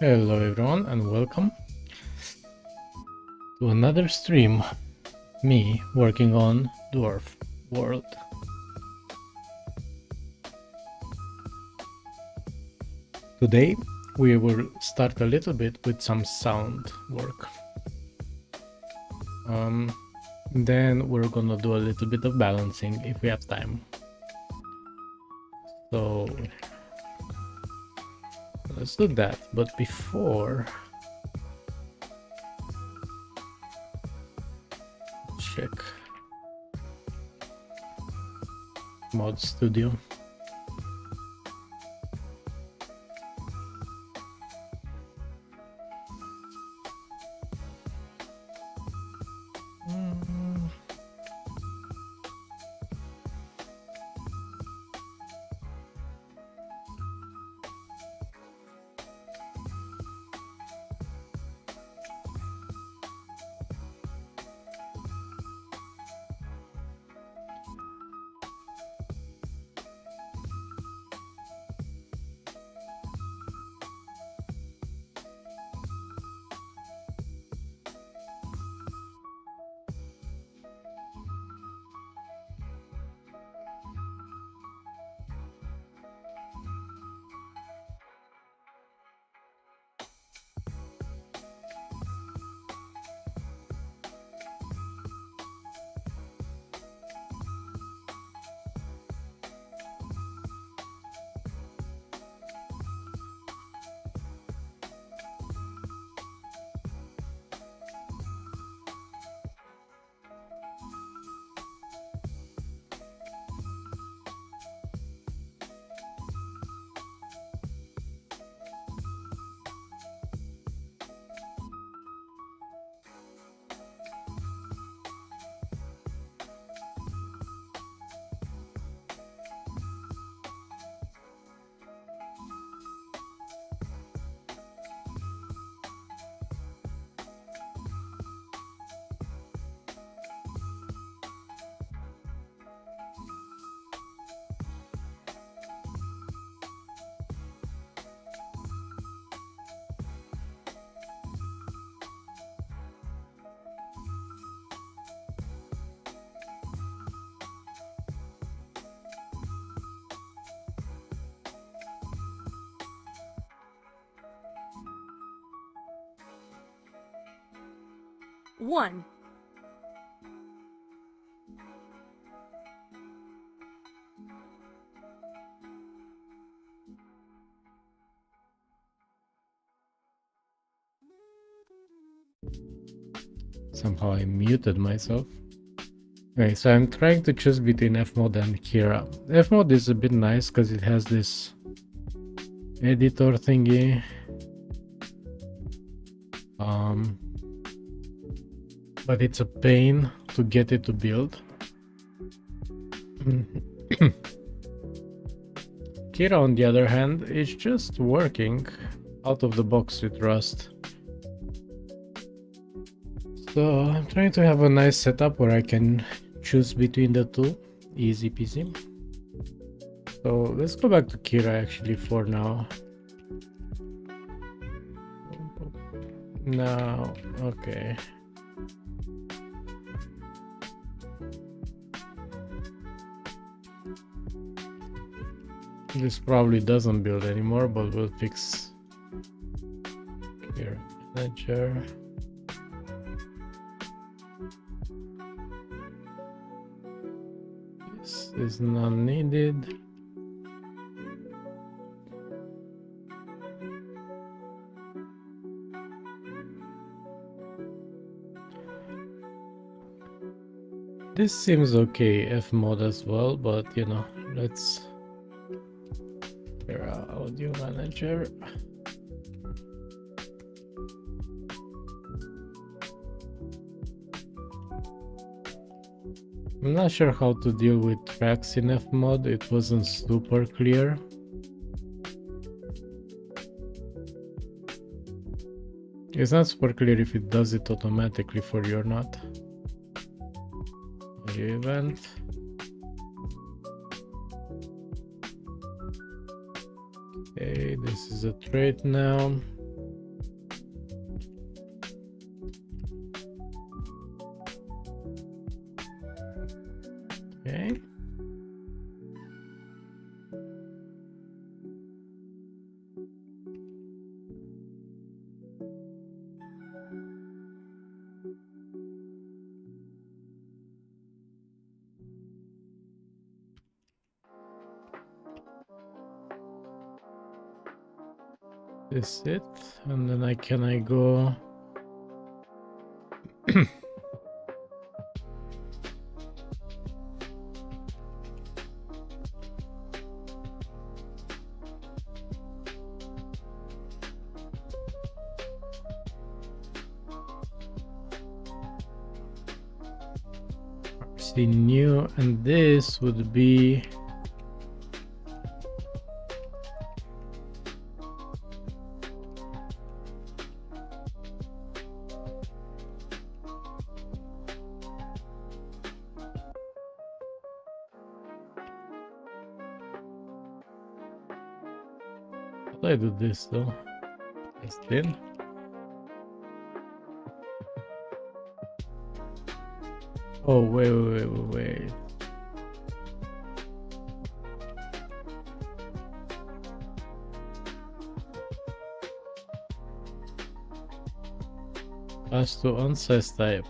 Hello everyone and welcome to another stream. Me working on Dwarf World. Today we will start a little bit with some sound work. Then we're gonna do a little bit of balancing if we have time. So let's do that, but before check Mod Studio. One. Somehow I muted myself. Okay, so I'm trying to choose between Fmod and Kira. Fmod is a bit nice because it has this editor thingy. But it's a pain to get it to build. Kira, on the other hand, is just working out of the box with Rust. So I'm trying to have a nice setup where I can choose between the two. Easy peasy. So let's go back to Kira actually for now. Now, okay. This probably doesn't build anymore, but we'll fix Kira Manager. This is not needed. This seems okay, Fmod as well, but you know, let's Kira Audio Manager. I'm not sure how to deal with tracks in Fmod, it wasn't super clear. It's not super clear if it does it automatically for you or not. Event. Okay, this is a trait now. this it, and then I go see new, and this would be how do I do this though? It's thin. Oh wait. Pass to on-size type.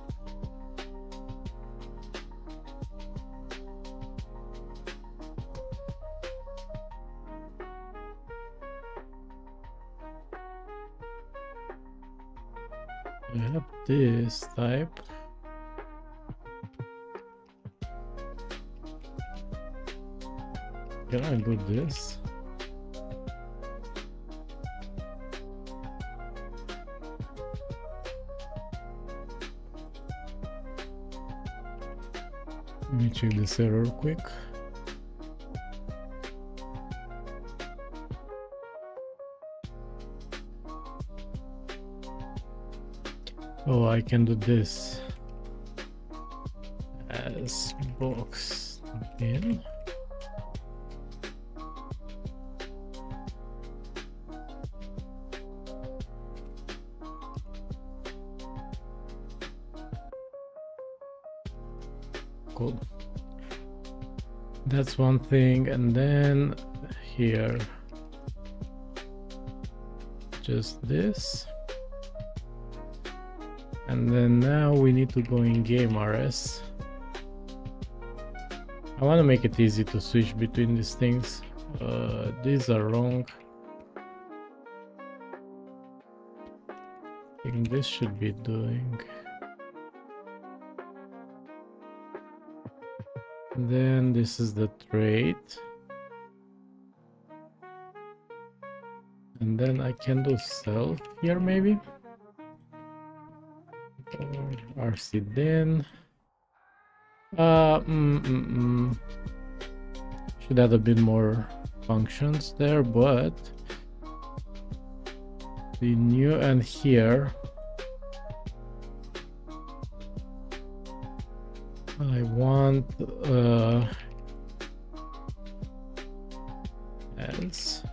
We have this type. Can I do this? Let me check this error quick. Oh, I can do this as box in. Cool. That's one thing, and then here, just this. And then now we need to go in game RS. I want to make it easy to switch between these things. These are wrong. I think this should be doing. Then this is the trait. And then I can do self here maybe. Or RC then. Should add a bit more functions there, but the new and here I want else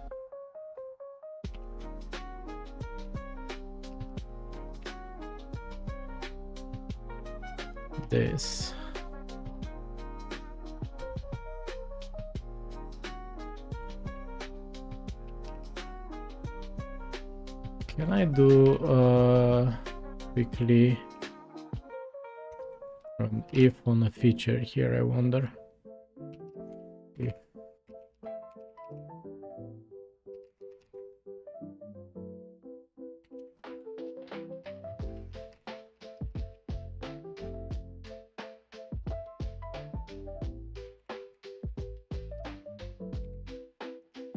this. Can I do quickly an if on a feature here, I wonder? If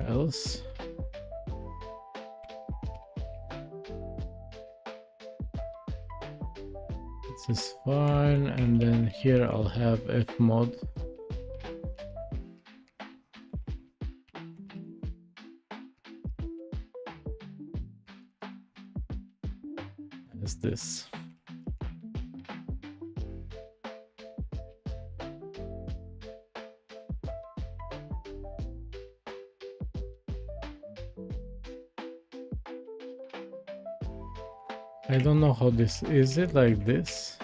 else. This is fine, and then here I'll have fmod. As this. I don't know how this is. It like this?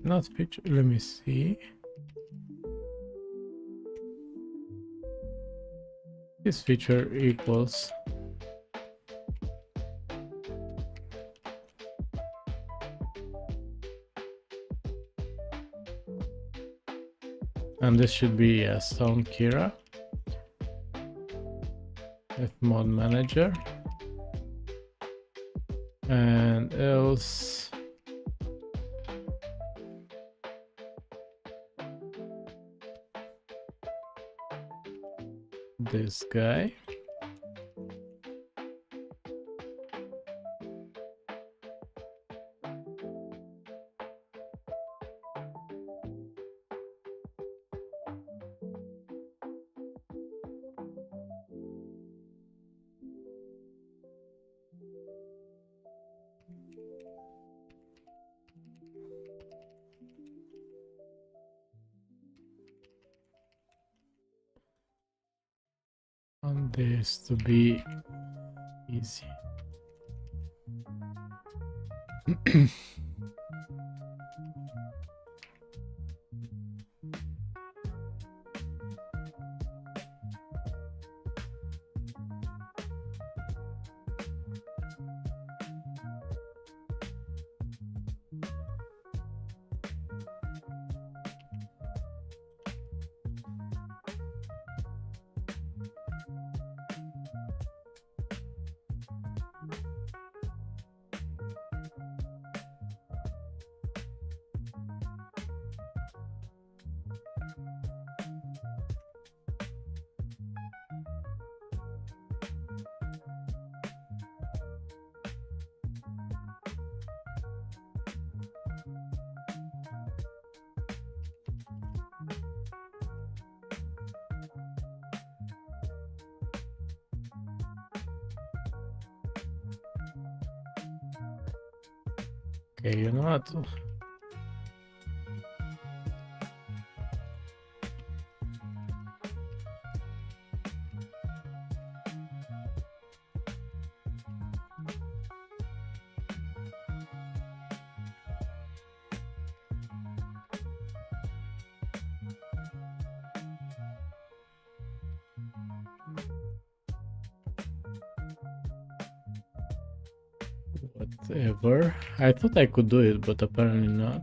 Not picture. Let me see. this feature equals and this should be a sound Kira fmod manager and else this guy. Want this to be easy. Okay, you know what? Whatever. I thought I could do it, but apparently not.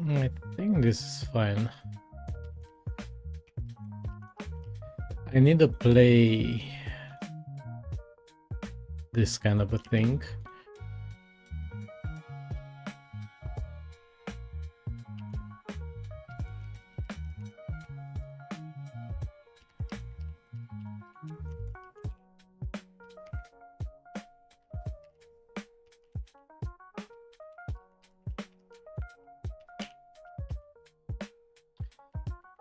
I think this is fine. I need to play this kind of a thing.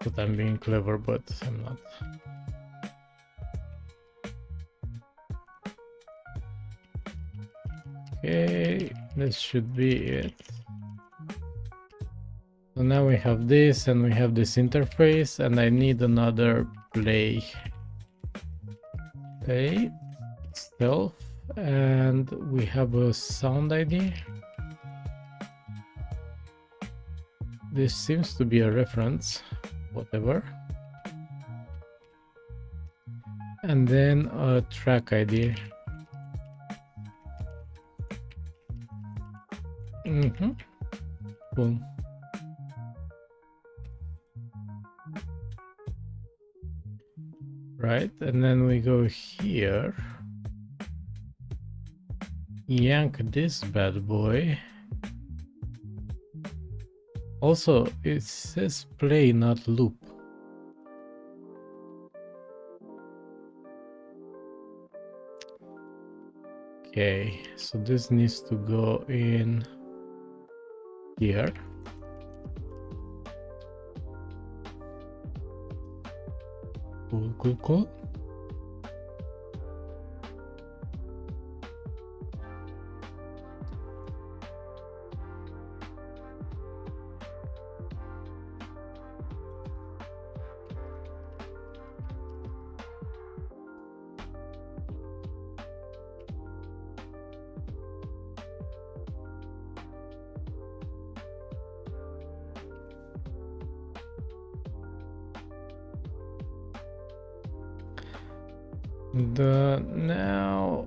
But I'm being clever, but I'm not. Okay, this should be it. So now we have this and we have this interface, and I need another play stealth, and we have a sound ID. This seems to be a reference, whatever. And then a track ID. Boom. Right, and then we go here, yank this bad boy Also, it says play, not loop. Okay, so this needs to go in here. Cool. Now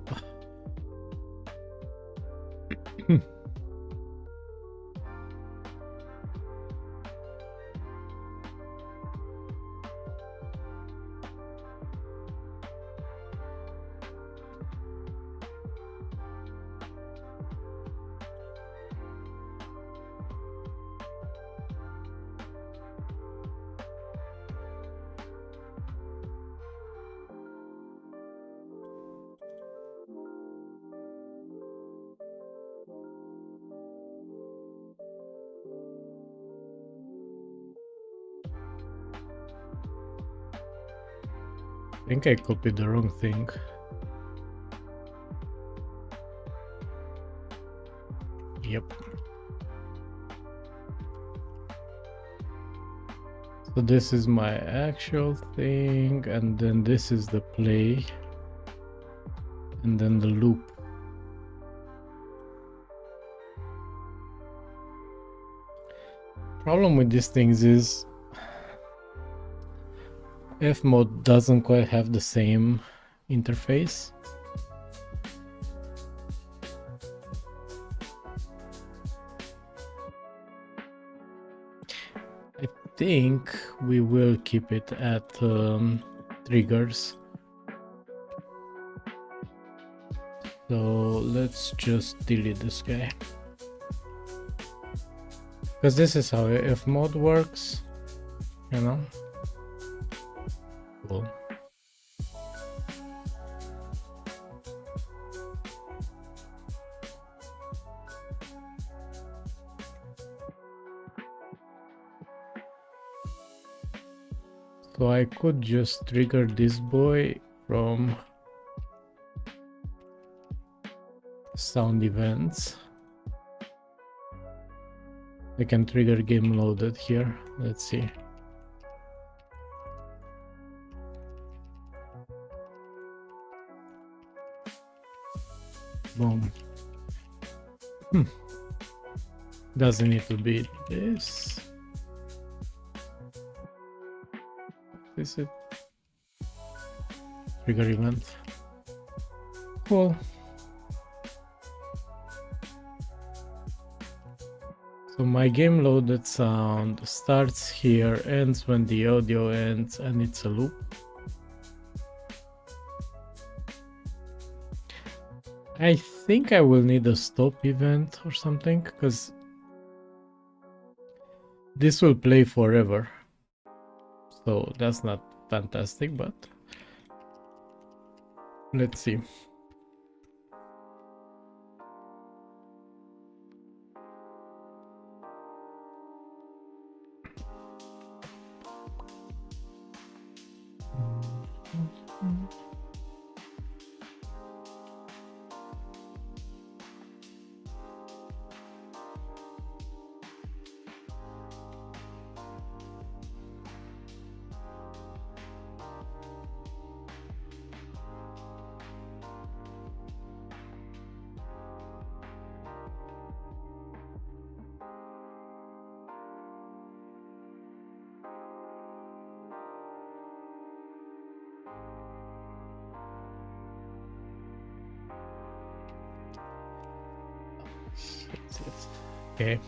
I think I copied the wrong thing. Yep. So this is my actual thing, and then this is the play, and then the loop. Problem with these things is F mode doesn't quite have the same interface. I think we will keep it at triggers. So let's just delete this guy, because this is how F mode works, you know. Cool. So I could just trigger this boy from sound events. I can trigger game loaded here. Let's see. Boom. Doesn't need to be this. Is it trigger event? Cool. So my game loaded sound starts here, ends when the audio ends, and it's a loop. I think I will need a stop event or something, because this will play forever. So that's not fantastic, but let's see. Okay.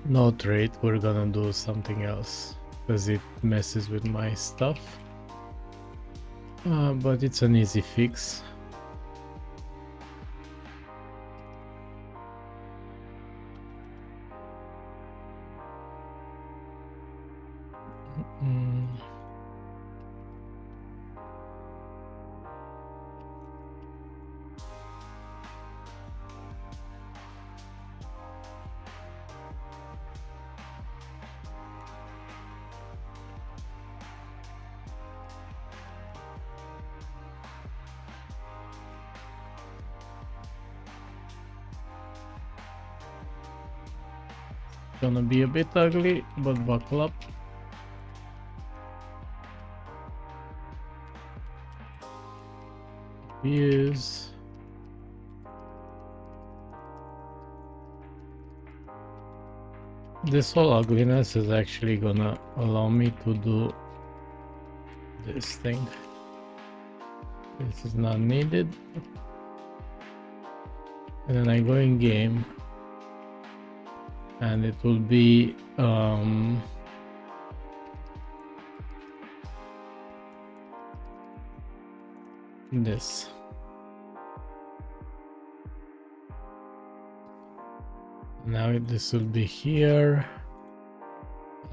No trade, we're gonna do something else because it messes with my stuff. But it's an easy fix. Mm. Gonna be a bit ugly, but buckle up. Use this whole ugliness is actually gonna allow me to do this thing. This is not needed. And then I go in game and it will be this. Now this will be here,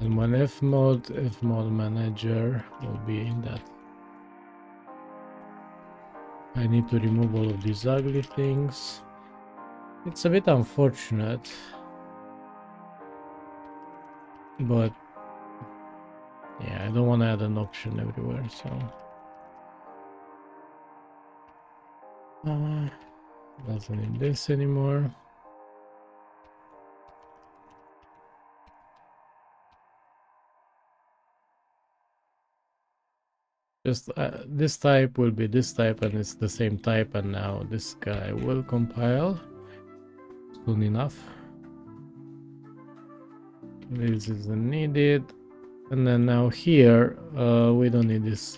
and when fmod manager will be in that. I need to remove all of these ugly things. It's a bit unfortunate, but yeah, I don't want to add an option everywhere, so doesn't need this anymore. Just this type will be this type, and it's the same type, and now this guy will compile soon enough. This isn't needed, and then now here we don't need this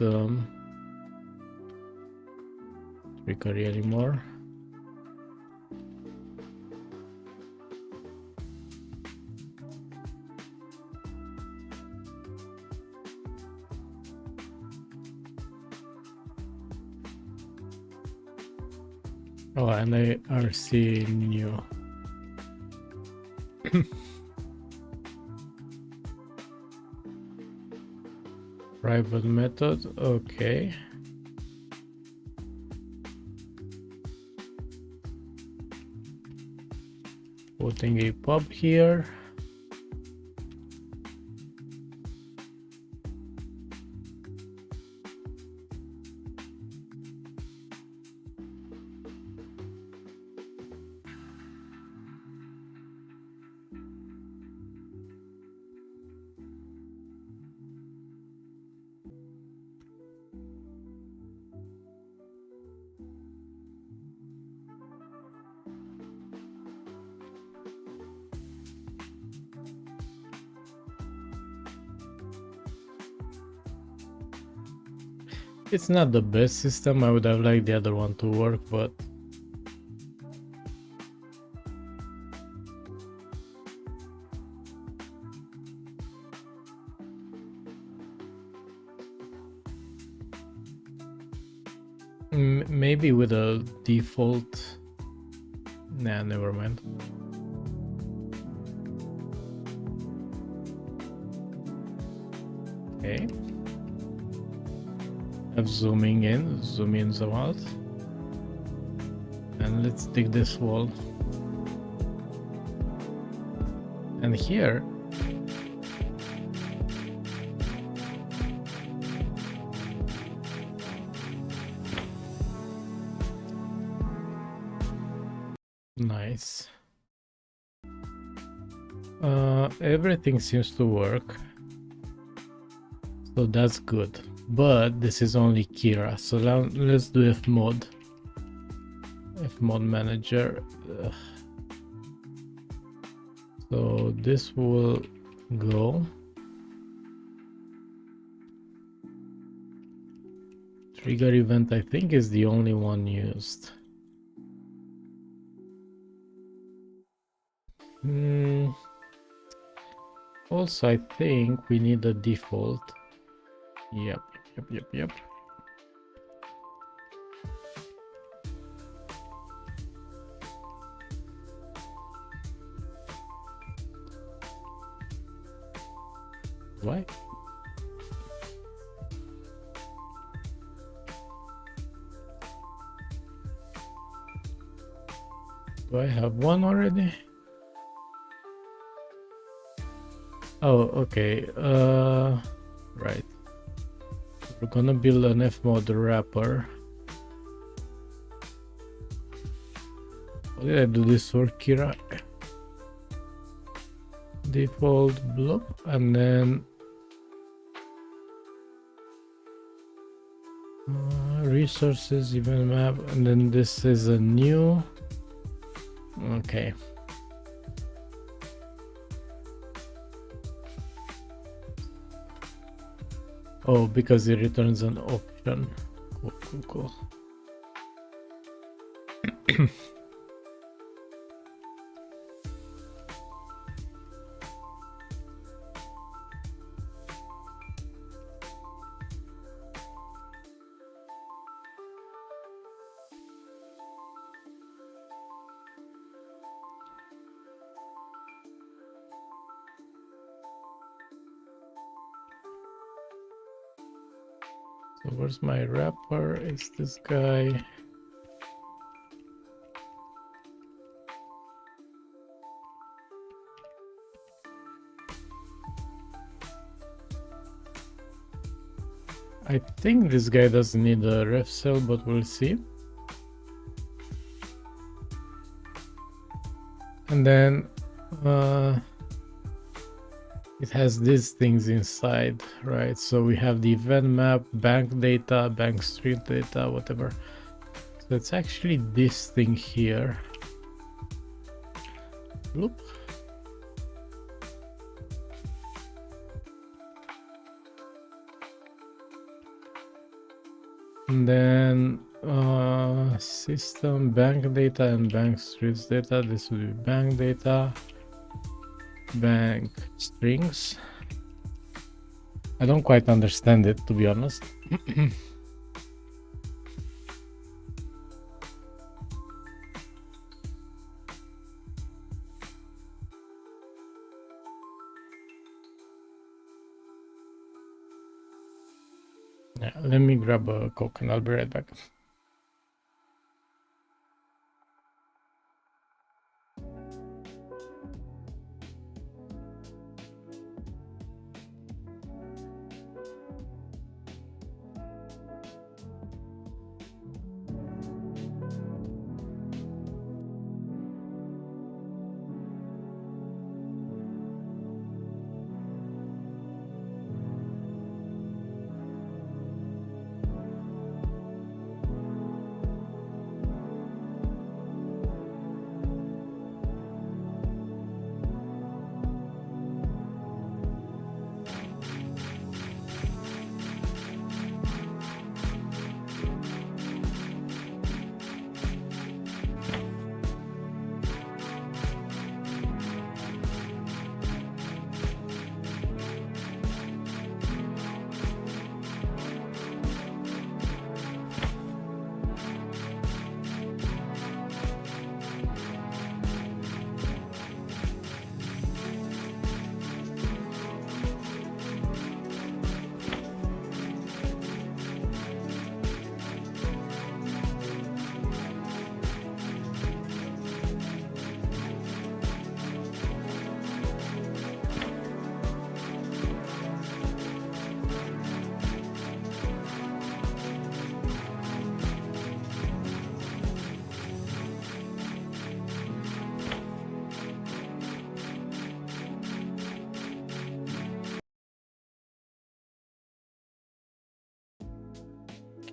trickery anymore. Oh, and I RC new. Private method, okay. Putting a pub here. It's not the best system. I would have liked the other one to work, but maybe with a default. Nah, never mind. Okay. Have zooming in, zoom in, zoom out. And let's dig this wall. And here nice. Everything seems to work, so that's good. But this is only Kira, so now let's do fmod manager. Ugh. So this will go. Trigger event, I think, is the only one used. Also, I think we need a default. Yep. Why? Do I have one already? Oh, okay. Right. We're gonna build an Fmod wrapper. How did I do this for Kira? Default blob, and then resources, event map, and then this is a new. Okay. Oh, because it returns an option. Cool. So where's my wrapper? It's this guy. I think this guy doesn't need a ref cell, but we'll see. And then it has these things inside, right? So we have the event map, bank data, bank street data, whatever. So it's actually this thing here. Loop. And then system bank data and bank streets data. This will be bank data, bank strings. I don't quite understand it, to be honest. Yeah, let me grab a Coke and I'll be right back.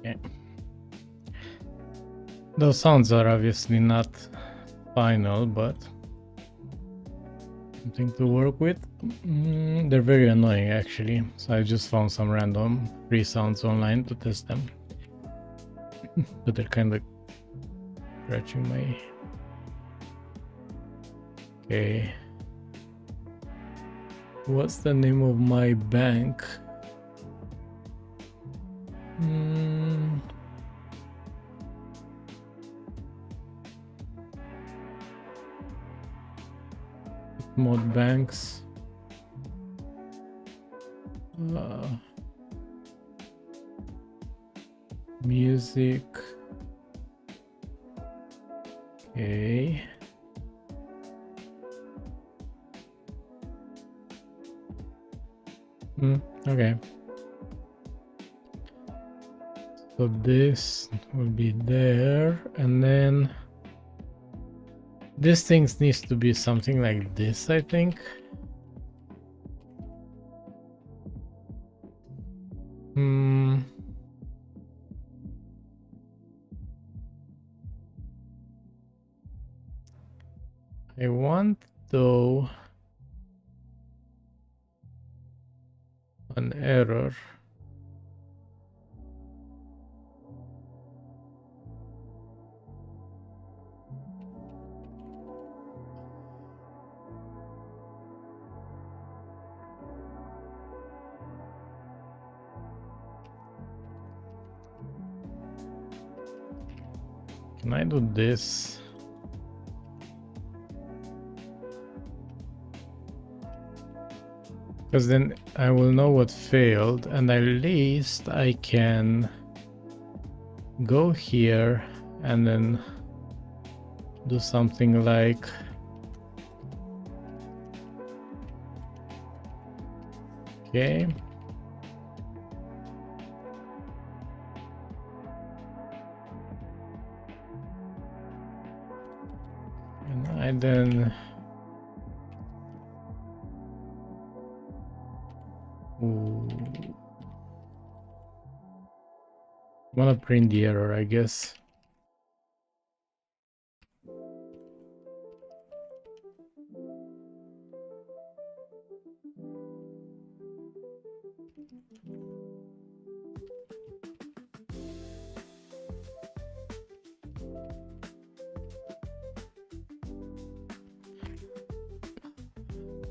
Okay. Those sounds are obviously not final, but something to work with. They're very annoying actually, so I just found some random free sounds online to test them. But they're kind of scratching my... Okay. What's the name of my bank? Mod banks. Music. Okay. Okay. So this will be there, and then this thing needs to be something like this, I think. I want, though, an error. Can I do this? Because then I will know what failed, and at least I can go here and then do something like okay. And I then wanna print the error, I guess.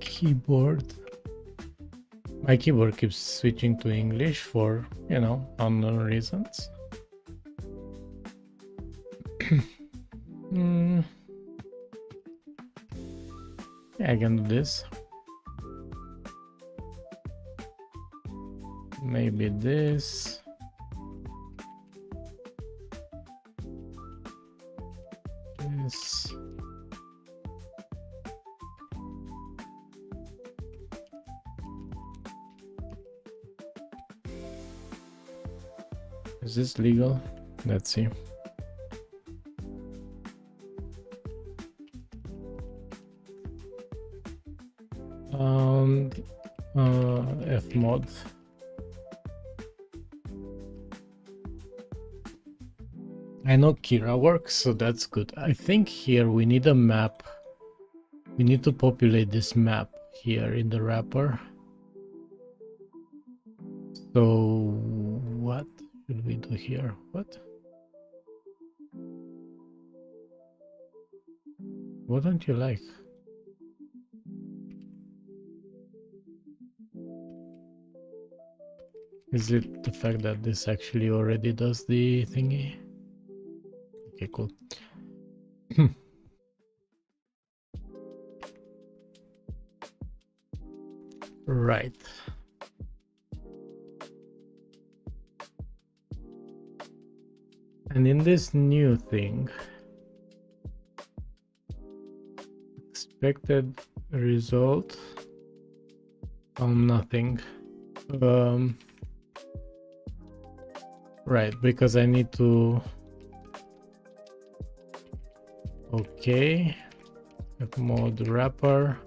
Keyboard. My keyboard keeps switching to English for, you know, unknown reasons. Yeah, I can do this. Maybe this. This. Is this legal? Let's see. Fmod. I know Kira works, so that's good. I think here we need a map. We need to populate this map here in the wrapper. So what should we do here? What don't you like? Is it the fact that this actually already does the thingy? Okay, cool. Right. And in this new thing, expected result on nothing. Right, because I need to. Okay, mode wrapper,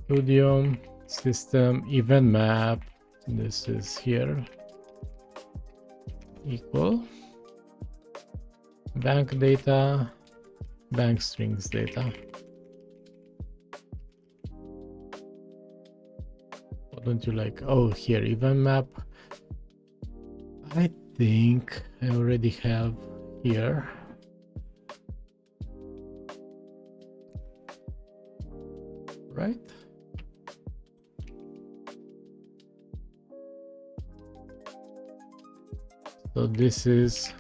studio, system, event map. This is here. Equal bank data, bank strings data. What don't you like? Oh, here, event map. I think I already have here. Right? So this is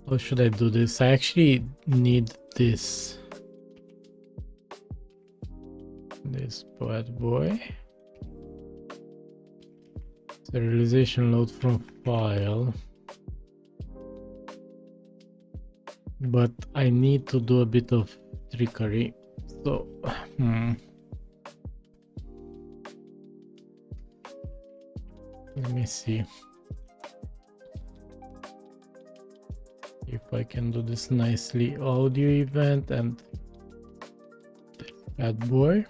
how should I do this? I actually need this bad boy. Serialization load from file. But I need to do a bit of trickery. So, let me see if I can do this nicely. Audio event and bad boy.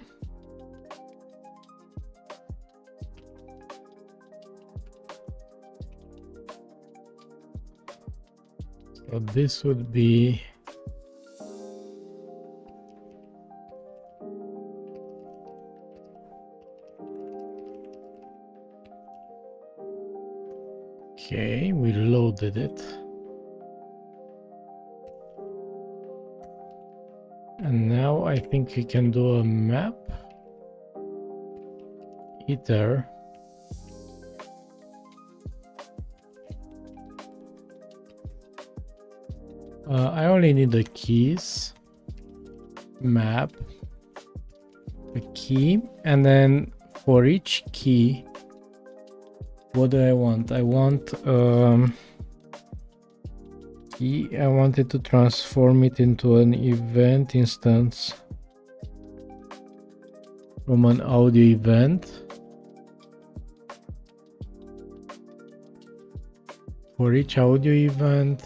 So this would be okay, we loaded it. And now I think we can do a map. Ether. I only need the keys. Map. A key. And then for each key, what do I want? I want key. I wanted to transform it into an event instance from an audio event. For each audio event,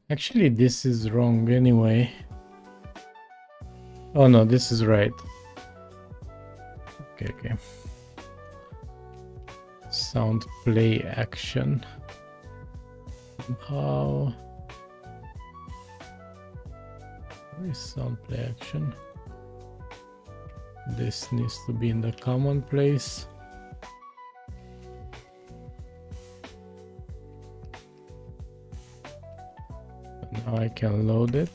actually this is wrong anyway. Oh no, this is right. Okay. Sound play action. How? Where is sound play action? This needs to be in the common place. Now I can load it.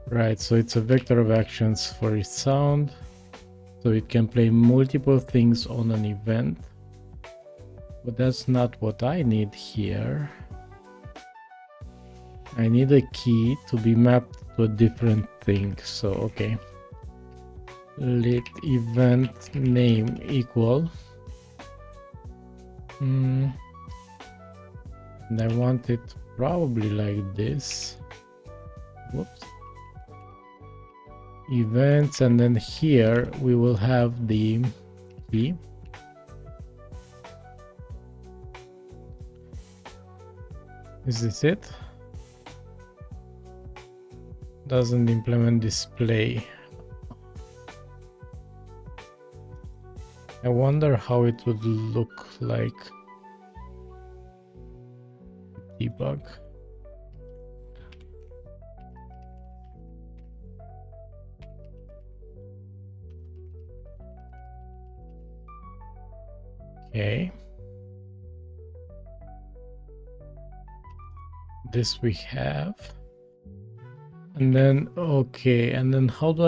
Right, so it's a vector of actions for its sound. So it can play multiple things on an event. But that's not what I need here. I need a key to be mapped to a different thing. So, okay. Let event name equal. And I want it probably like this. Whoops. Events, and then here we will have the key. Is this it? Doesn't implement display. I wonder how it would look like. Debug. Okay. This we have. And then, okay, and then how do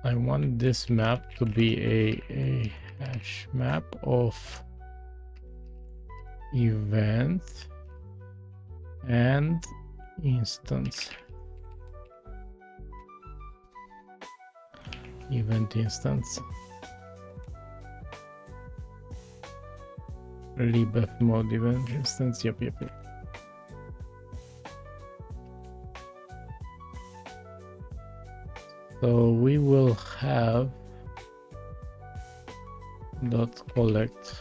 I want this map to be a hash map of event and instance. Event instance. Libef mode event instance. Yep. So we will have dot collect.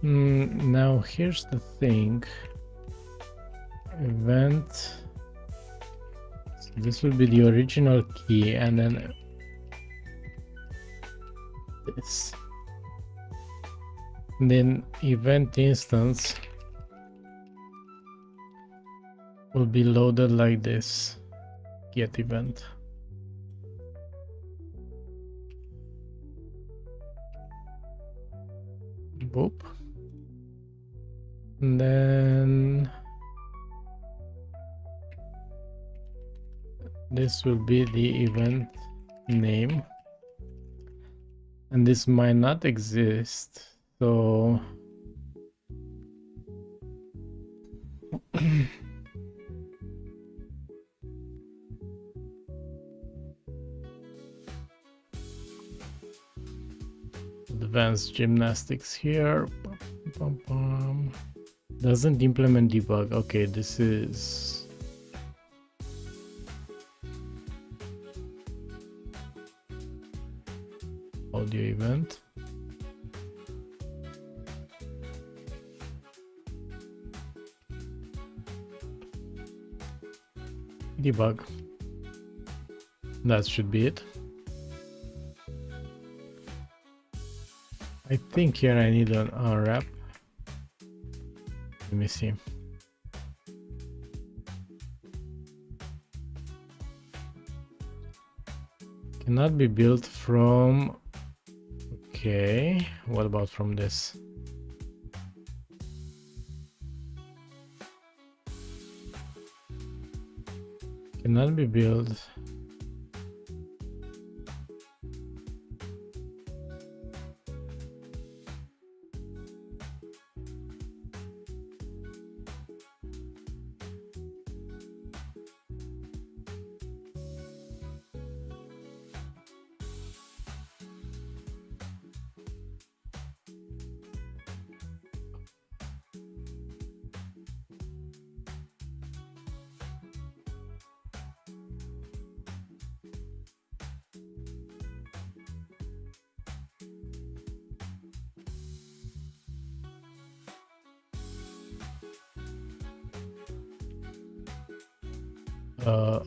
Now here's the thing. Event. So this will be the original key, and then this. And then event instance will be loaded like this. Get event. Boop. And then this will be the event name. And this might not exist, so advanced gymnastics here. Bum, bum. Doesn't implement debug. Okay, this is audio event. Debug. That should be it. I think here I need an unwrap. Let me see. Cannot be built from... Okay, what about from this? Cannot be built.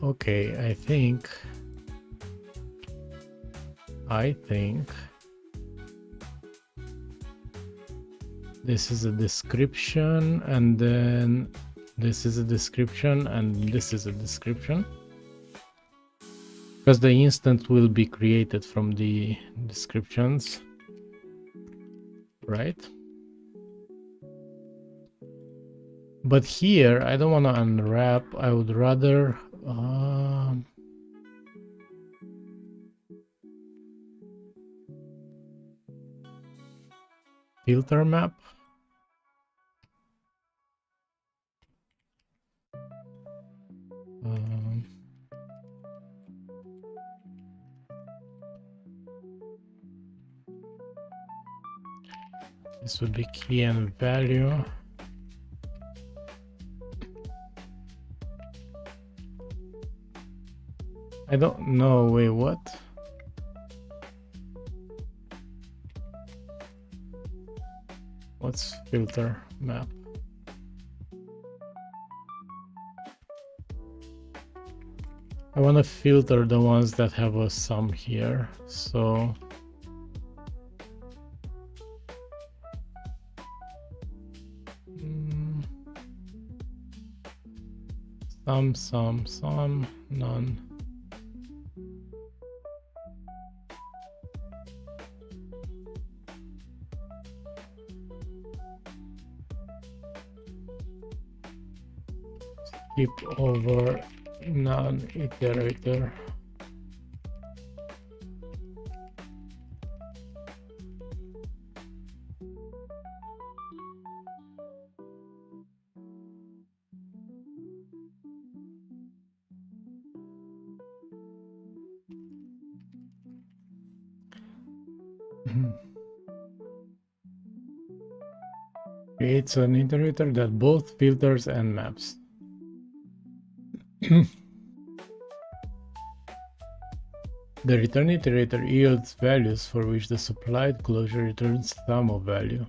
Okay, I think this is a description, and then this is a description, and this is a description, because the instance will be created from the descriptions, right? But here I don't want to unwrap. I would rather filter map. This would be key and value. I don't know. Wait, what? What's filter map? I want to filter the ones that have a sum here, so some, none. Skip over non-iterator. Creates an iterator that both filters and maps. The return iterator yields values for which the supplied closure returns sum of value.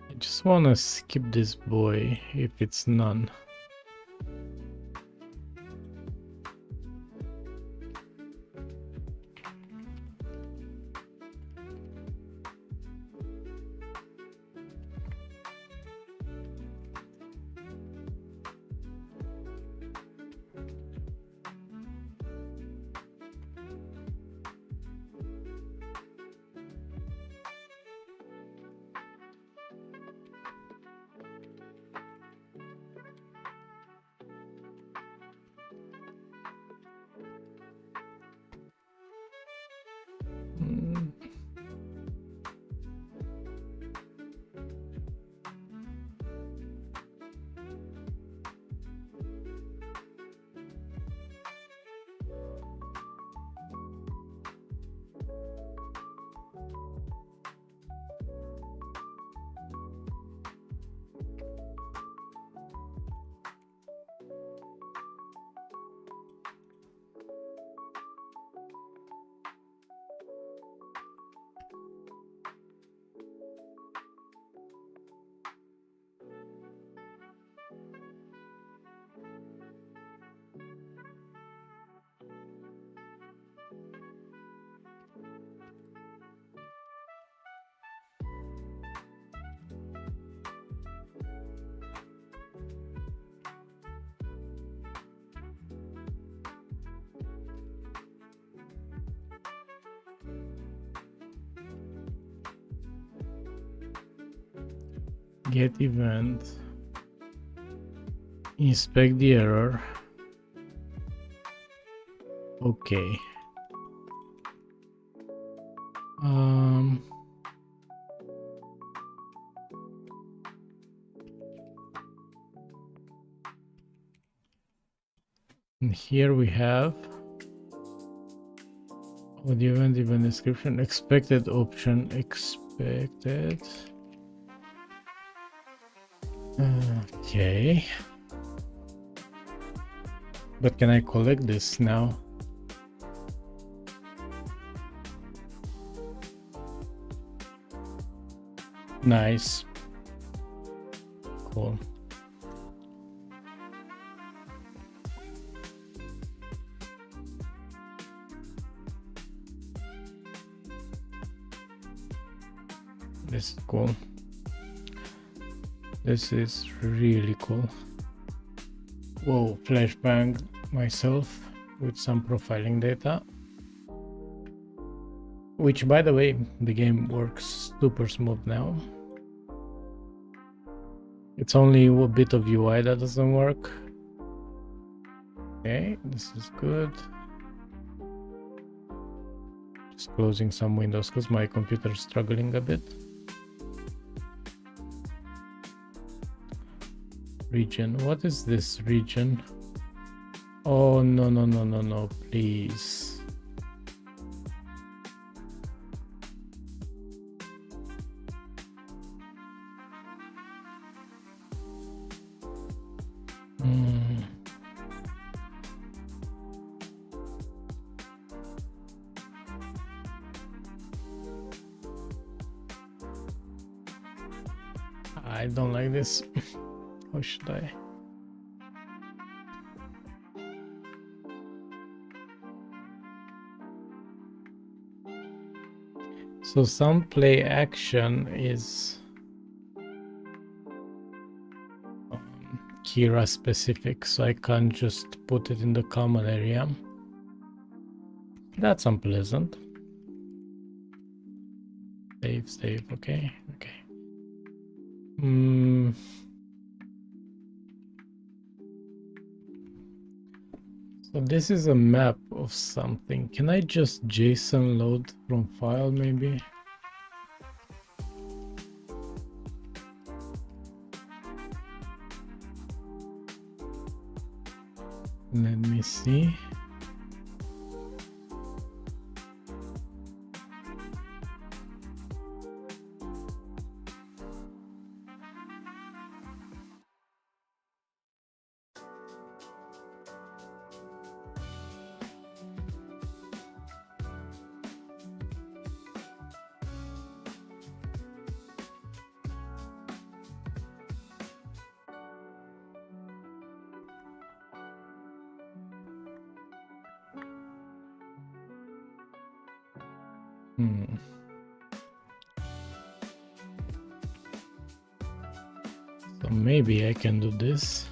I just want to skip this boy if it's none. Get event. Inspect the error. Okay. And here we have audio event description, expected option, expected. Okay. But can I collect this now? Nice. Cool. This is cool. This is really cool. Whoa, flashbang myself with some profiling data. Which, by the way, the game works super smooth now. It's only a bit of UI that doesn't work. Okay, this is good. Just closing some windows because my computer is struggling a bit. Region. What is this region? Oh, no, please. I don't like this. How should I? So some play action is Kira specific, so I can't just put it in the common area. That's unpleasant. Save, okay. So this is a map of something. Can I just JSON load from file maybe? Let me see. So maybe I can do this.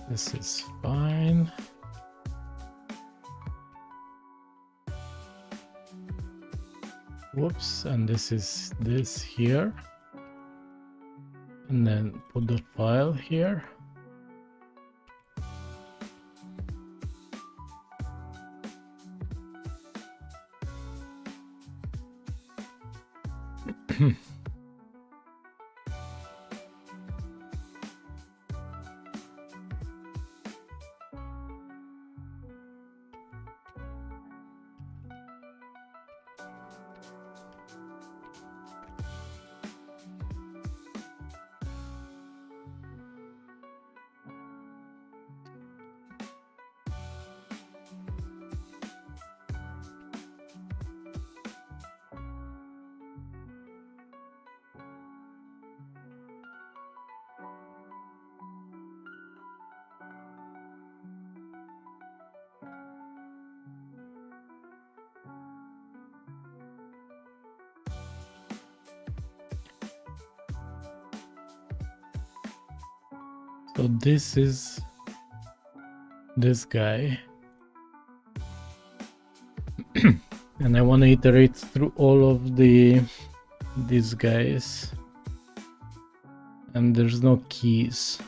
This is fine. Whoops, and this is this here. And then put the file here. So this is this guy. And I want to iterate through all of these guys. And there's no keys.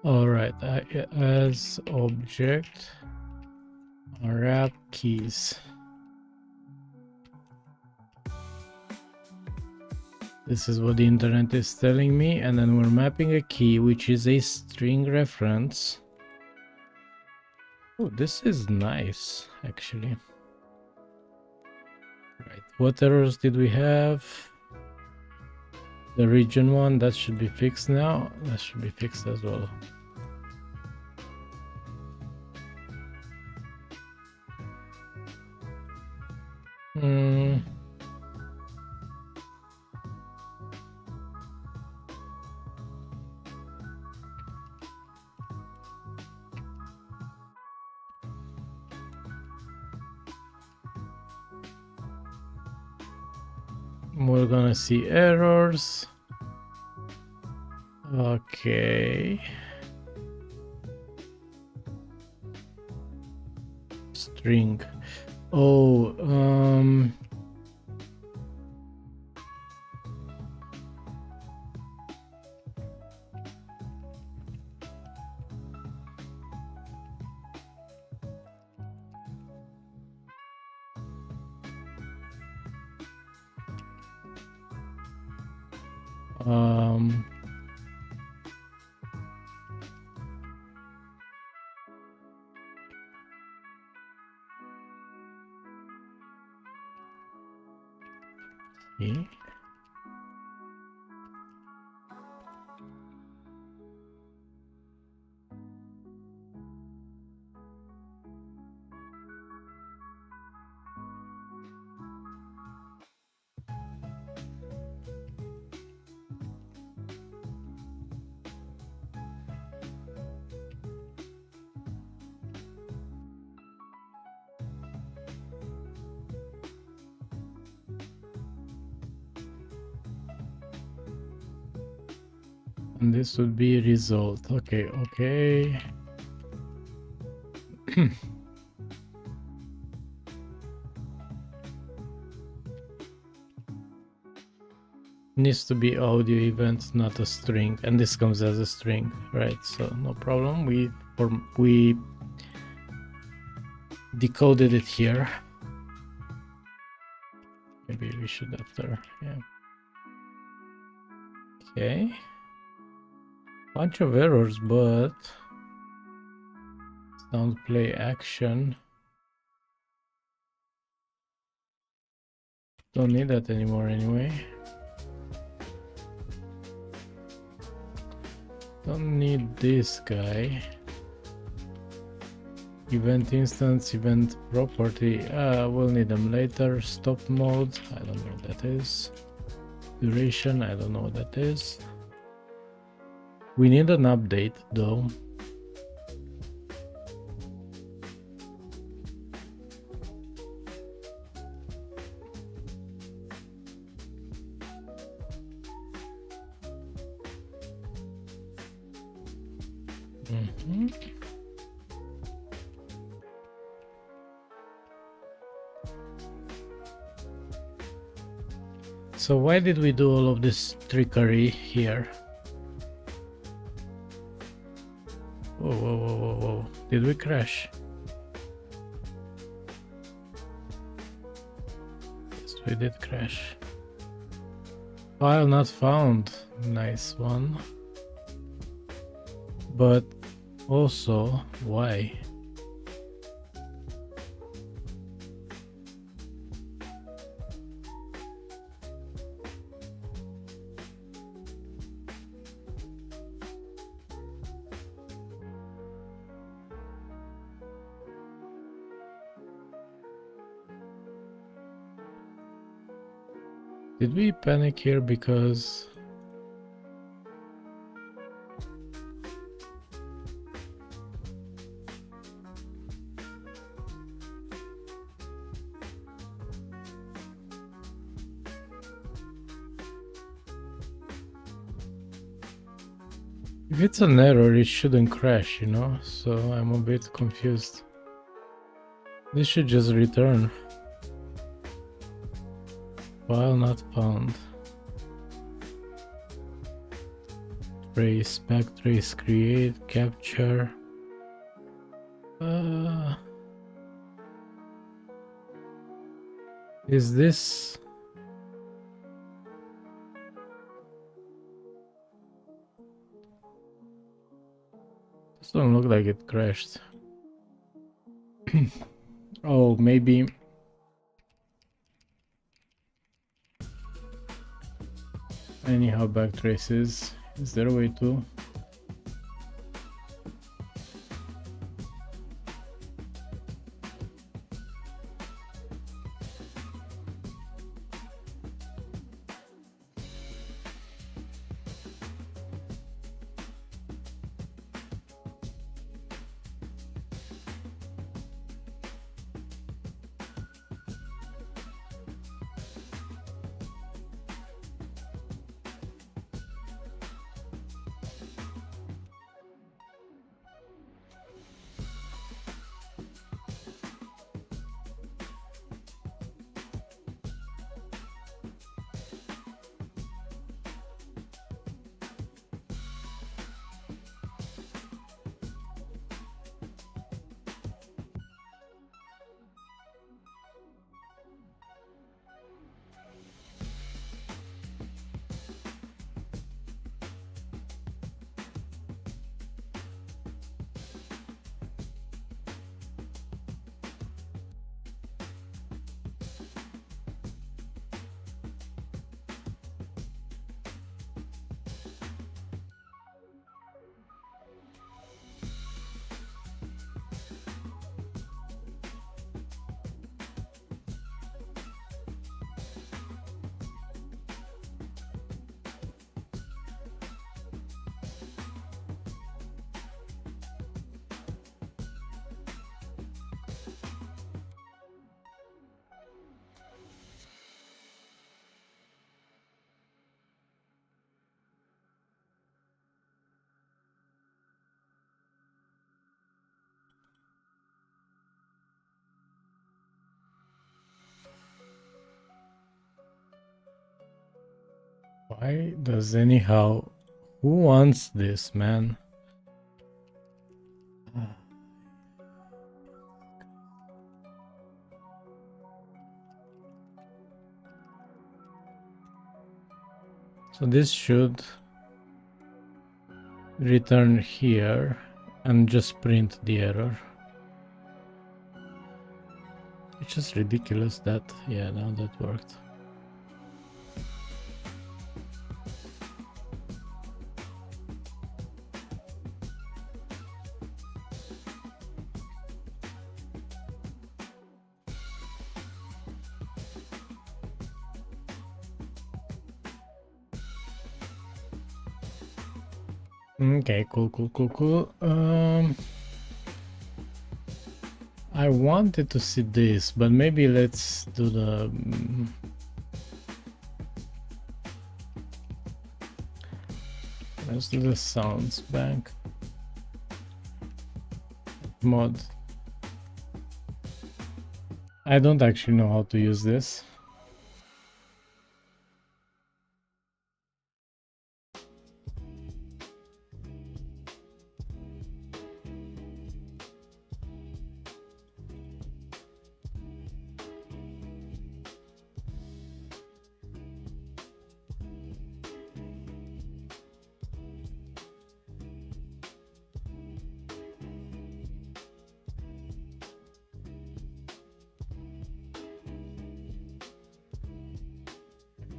Alright, as object, wrap keys. This is what the internet is telling me, and then we're mapping a key, which is a string reference. Oh, this is nice, actually. Right, what errors did we have? The region one, that should be fixed now. That should be fixed as well. We're gonna see errors. Okay. String. Oh, okay. And this would be result. Okay, okay. Needs to be audio event, not a string, and this comes as a string, right? So no problem. We decoded it here. Maybe we should after, yeah. Okay. Bunch of errors, but sound play action. Don't need that anymore anyway. Don't need this guy. Event instance, event property. We'll need them later. Stop mode. I don't know what that is. Duration. I don't know what that is. We need an update though. So why did we do all of this trickery here? Whoa, whoa, whoa, whoa, whoa. Did we crash? Yes, we did crash. File not found. Nice one. But also, why? Did we panic here because... If it's an error, it shouldn't crash, you know? So I'm a bit confused. This should just return. File not found. Trace, backtrace, create, capture. Is this... Doesn't look like it crashed. Oh, maybe... Anyhow, backtraces. Is there a way to... Why does anyhow... Who wants this, man? So this should return here and just print the error. It's just ridiculous that... Yeah, now that worked. Okay, cool. I wanted to see this, but maybe let's do the... Let's do the sounds bank mod. I don't actually know how to use this.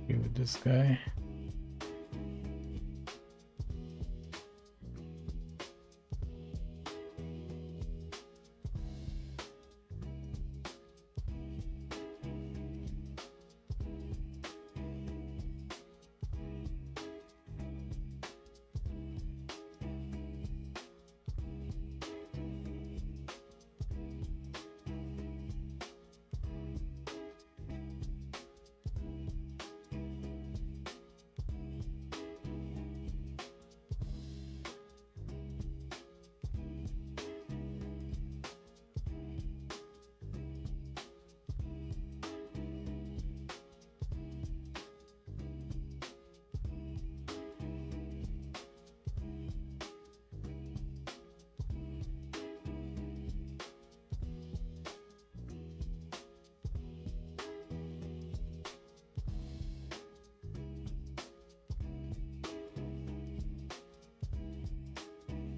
With this guy.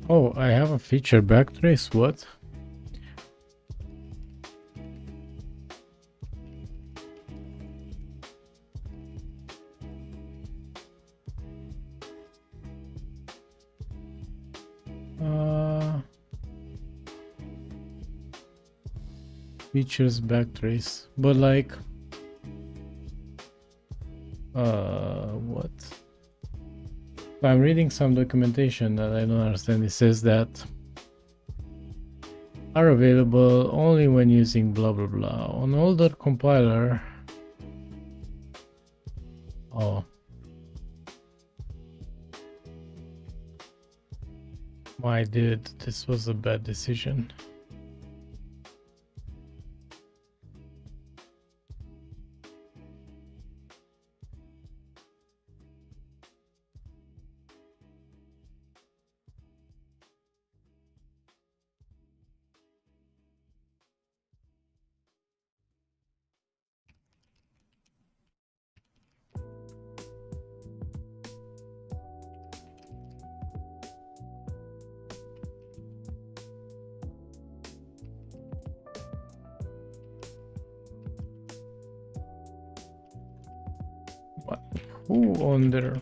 Oh, I have a feature backtrace. What? Features backtrace, but like, what? I'm reading some documentation that I don't understand. It says that are available only when using blah blah blah on older compiler. Oh, my dude, this was a bad decision. What? Who on there?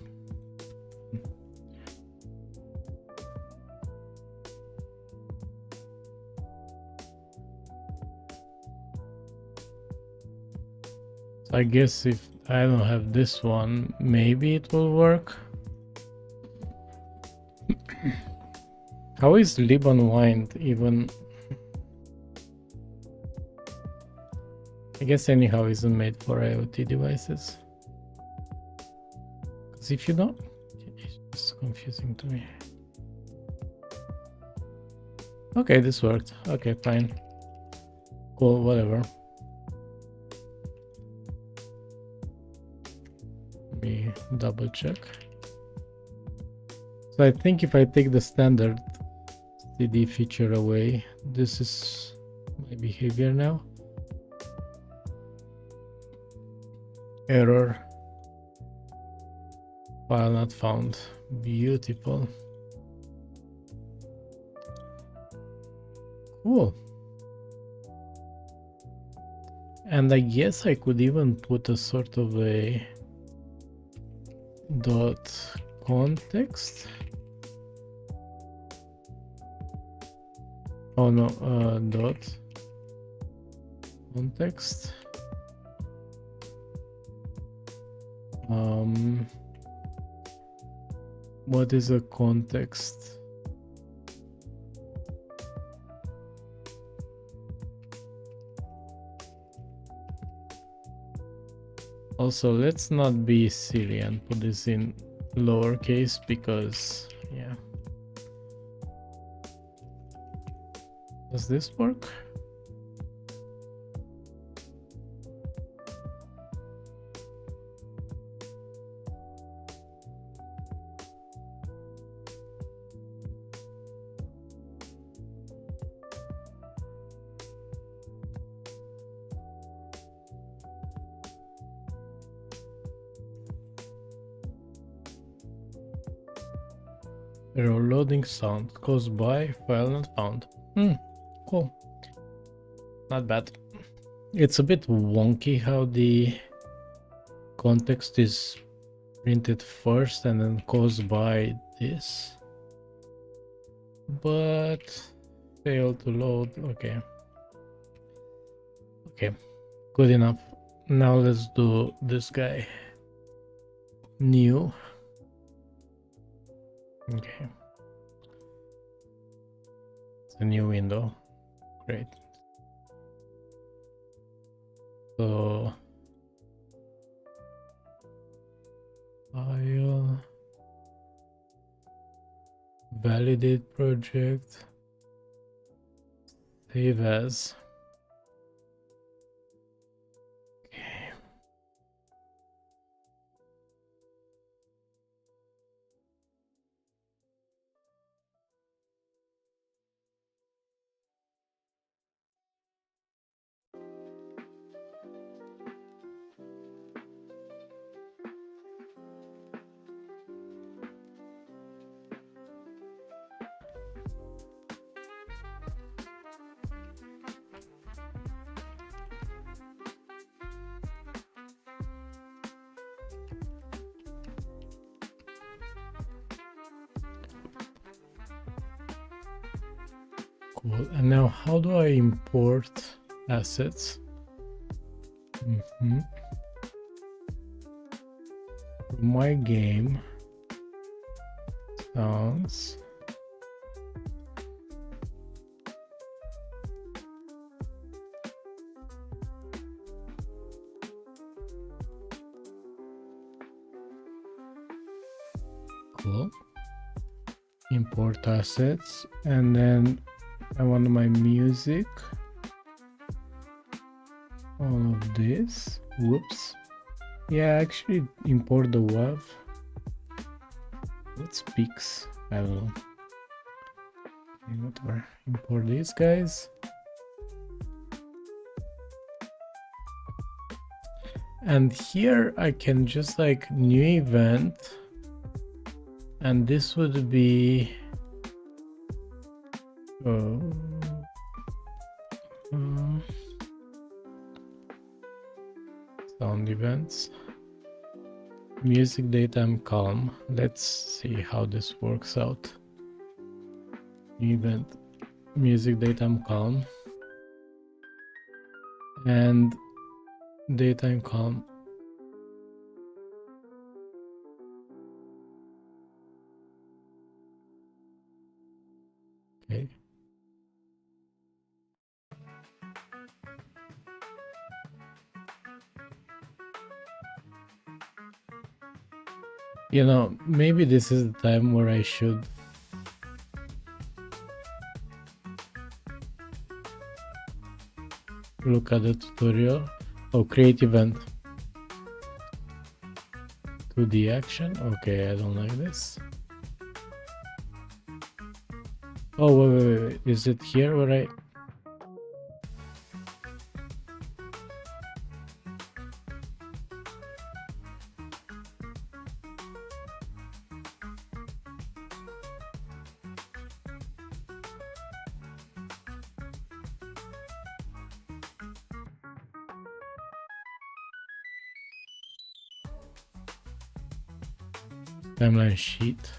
I guess if I don't have this one, maybe it will work. How is lib unwind even? I guess anyhow isn't made for IoT devices. Because if you don't, it's just confusing to me. Okay, this worked. Okay, fine. Cool, whatever. Let me double check. So I think if I take the standard CD feature away, this is my behavior now. Error. File not found. Beautiful. Cool. And I guess I could even put a sort of a dot context. Oh no, dot context. What is a context? Also, let's not be silly and put this in lowercase because, yeah. Does this work? Error loading sound caused by file not found. Cool. Not bad. It's a bit wonky how the context is printed first and then caused by this. But failed to load. Okay. Okay. Good enough. Now let's do this guy. New. Okay. It's a new window. Great. So file, validate project, save as. Okay. Cool. And now how do I import assets? From my game sounds. Cool. Import assets, and then I want my music. All of this. Whoops. Yeah, actually import the WAV. What speaks? I don't know. Okay, whatever. Import these guys. And here I can just like new event, and this would be sound events, music daytime calm. Let's see how this works out. New event, music daytime calm, and daytime calm. Okay. You know, maybe this is the time where I should look at the tutorial. Oh, create event. 2D action. Okay, I don't like this. Oh, wait. Is it here where I... Timeline sheet.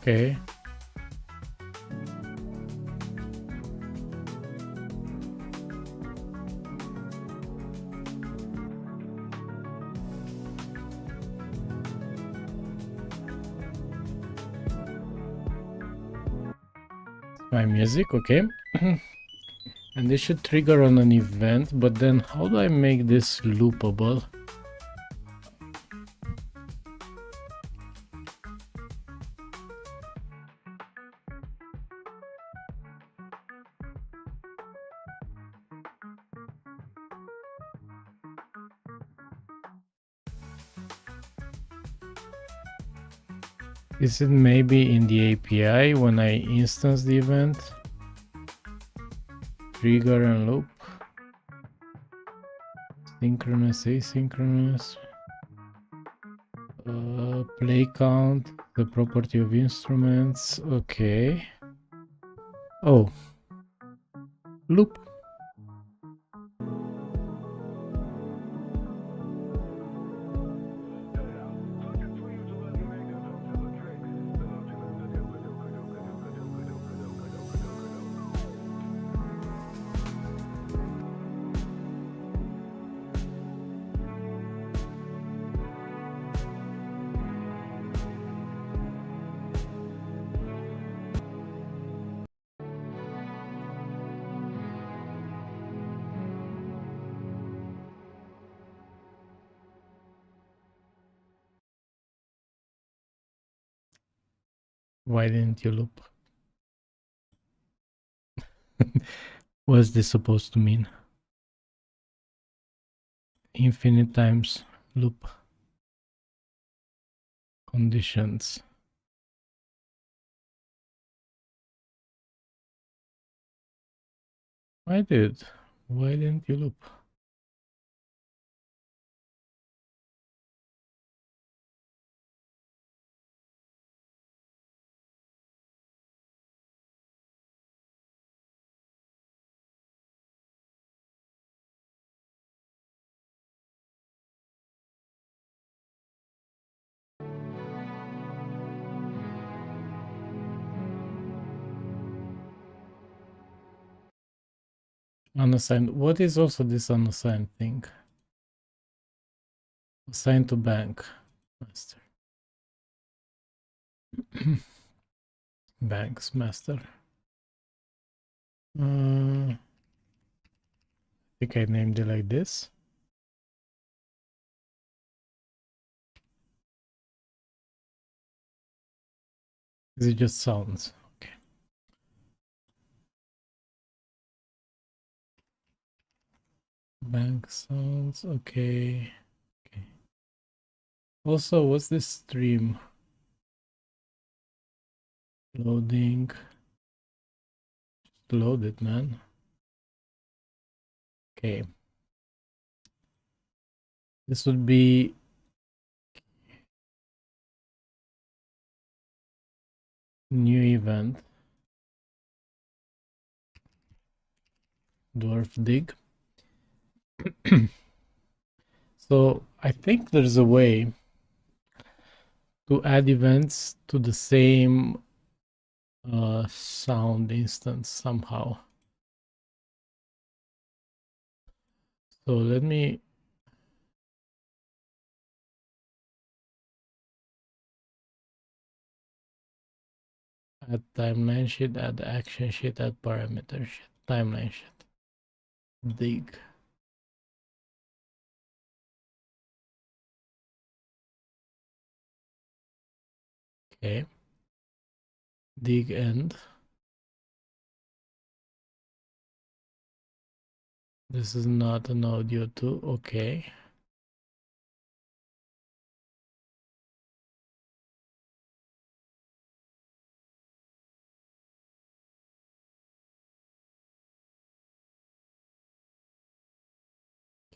Okay. My music, okay. And this should trigger on an event, but then how do I make this loopable? Is it maybe in the API when I instance the event? Trigger and loop. Synchronous, asynchronous. Play count, the property of instruments. Okay. Oh. Loop. Why didn't you loop? What's this supposed to mean? Infinite times loop. Conditions. Why didn't you loop? Unassigned. What is also this unassigned thing? Assigned to bank. Master. Banks master. I think I named it like this. Is it just sounds? Okay. Bank sounds. Okay. Okay. Also, what's this stream? Loading. Just load it, man. Okay. This would be new event. Dwarf dig. So I think there's a way to add events to the same sound instance somehow. So let me add timeline sheet, add action sheet, add parameter sheet, timeline sheet, dig. Okay. Dig end. This is not an audio too. Okay.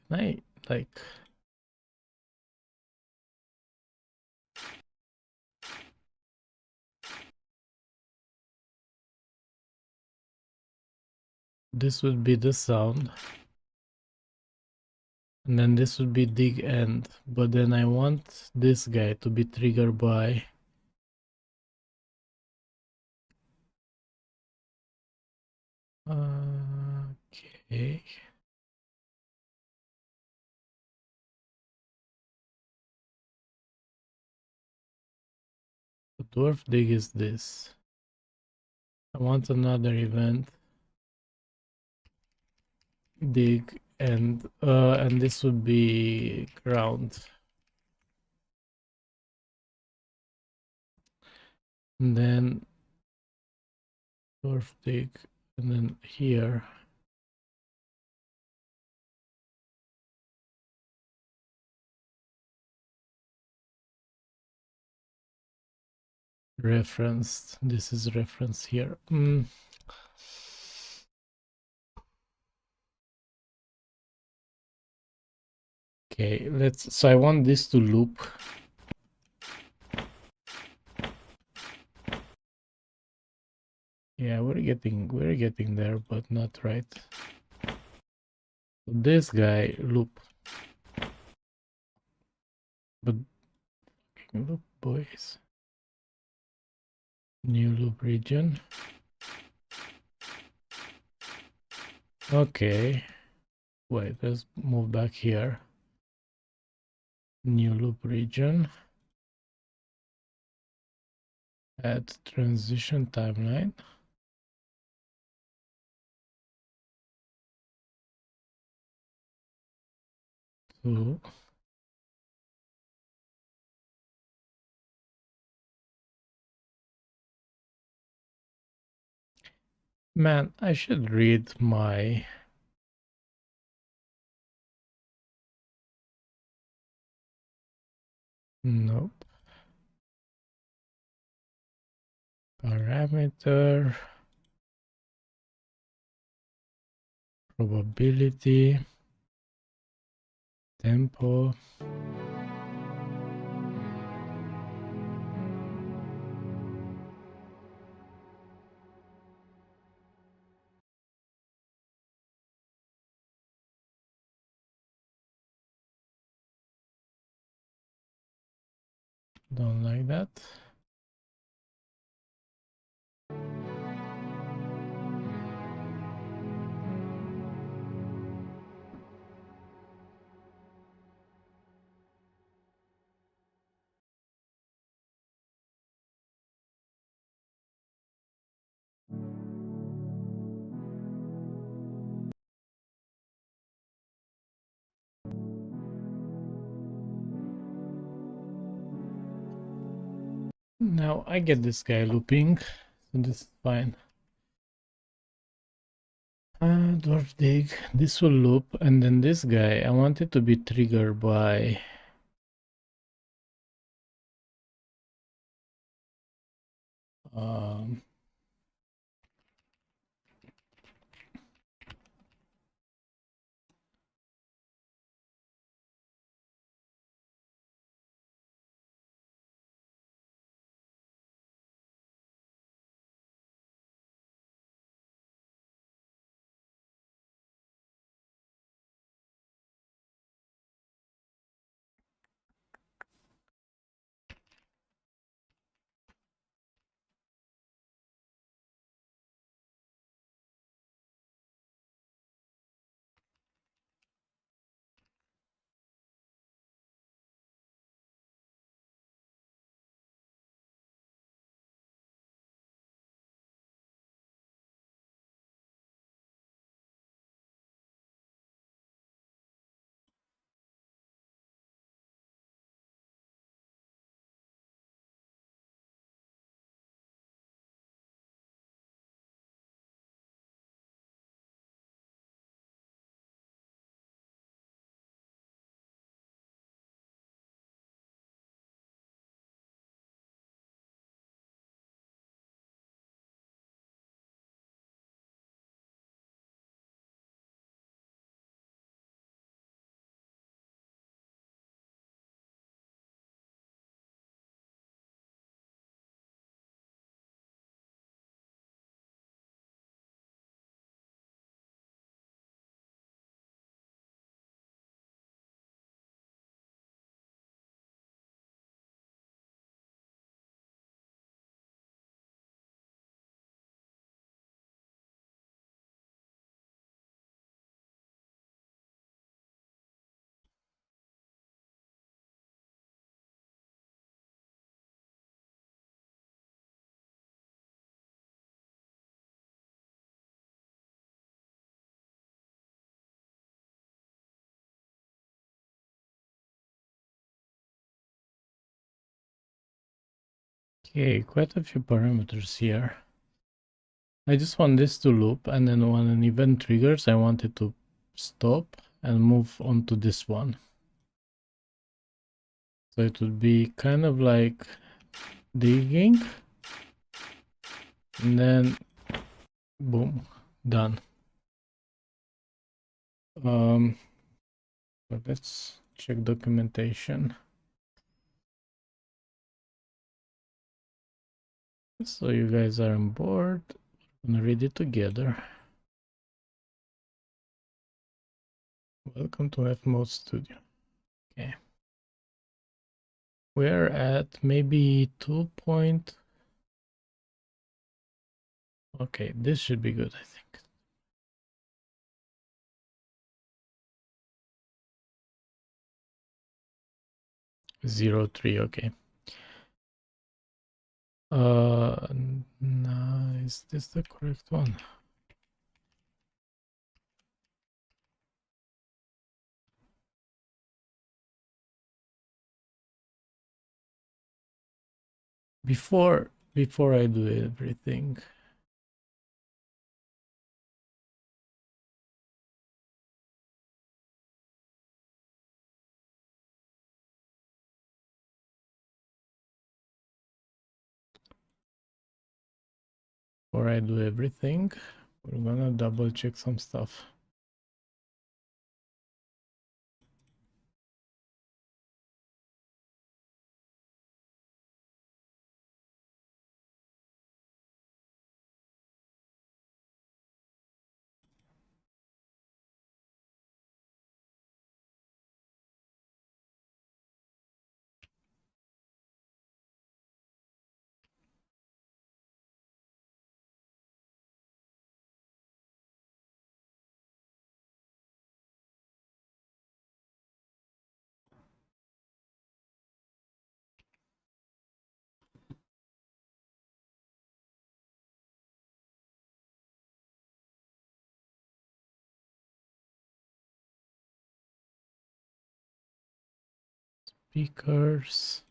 Can I like this would be the sound, and then this would be dig end, but then I want this guy to be triggered by okay. The dwarf dig is this. I want another event. Dig and this would be ground. And then dwarf dig, and then here referenced. This is referenced here. Okay, so I want this to loop. Yeah, we're getting there, but not right. This guy loop. But loop, boys. New loop region. Okay. Wait, let's move back here. New loop region. Add transition timeline. So man, I should read my nope. Parameter probability tempo don't like that. Now I get this guy looping, so this is fine. Dwarf dig, this will loop, and then this guy, I want it to be triggered by um, okay, quite a few parameters here. I just want this to loop, and then when an event triggers, I want it to stop and move on to this one. So it would be kind of like digging, and then boom, done. But let's check documentation. So you guys are on board. I'm gonna read it together. Welcome to F Mode Studio. Okay. We're at maybe 2 point. Okay, this should be good, I think. 0.3, okay. No, is this the correct one? Before I do everything. Before I do everything, we're gonna double check some stuff. Speakers.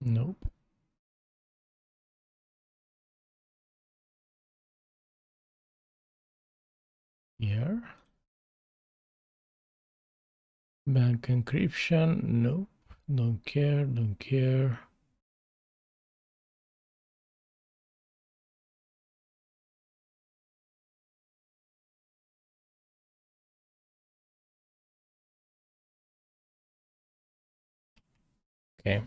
Nope. Here. Bank encryption. Nope. Don't care. Don't care. Okay.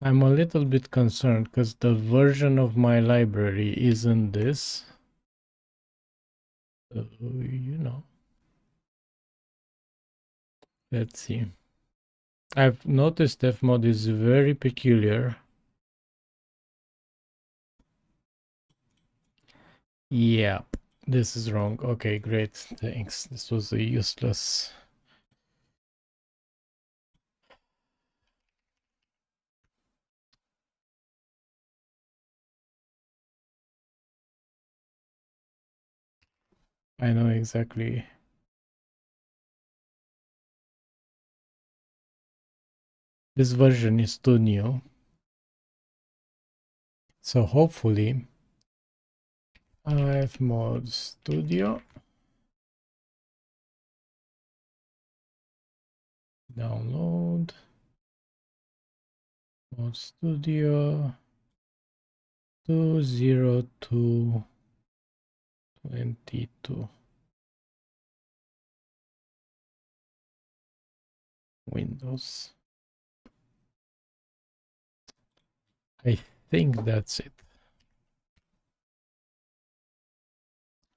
I'm a little bit concerned because the version of my library isn't this. So, you know. Let's see. I've noticed fmod is very peculiar. Yeah, this is wrong. Okay, great. Thanks. This was a useless. I know exactly. This version is too new. So hopefully, fmod studio. Download. Mod studio. 20222. Windows. I think that's it.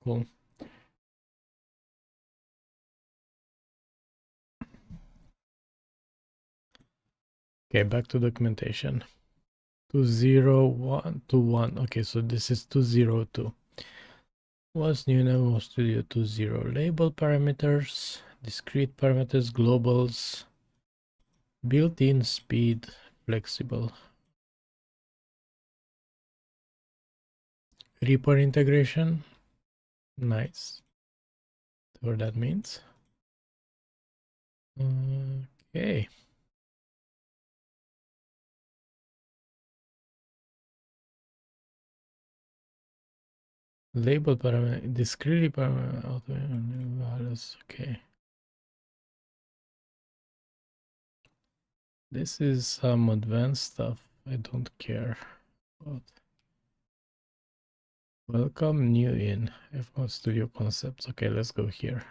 Cool. Okay, back to documentation. 20121. Okay, so this is 202. What's new now? Studio 20. Label parameters, discrete parameters, globals, built-in speed, flexible. Reaper integration. Nice. What that means. Okay. Label parameter, discrete parameter, okay. This is some advanced stuff I don't care about. Welcome new in F1 Studio Concepts. Okay, let's go here.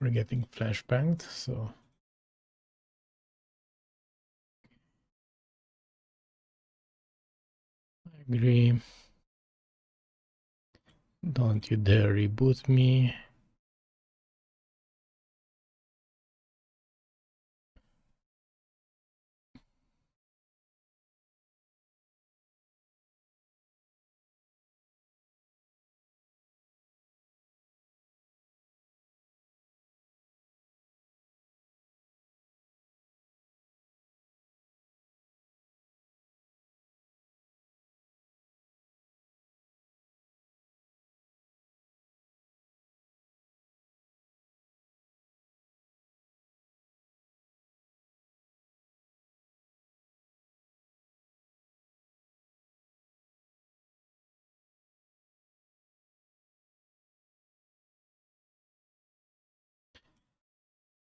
We're getting flashbanged, so I agree. Don't you dare reboot me.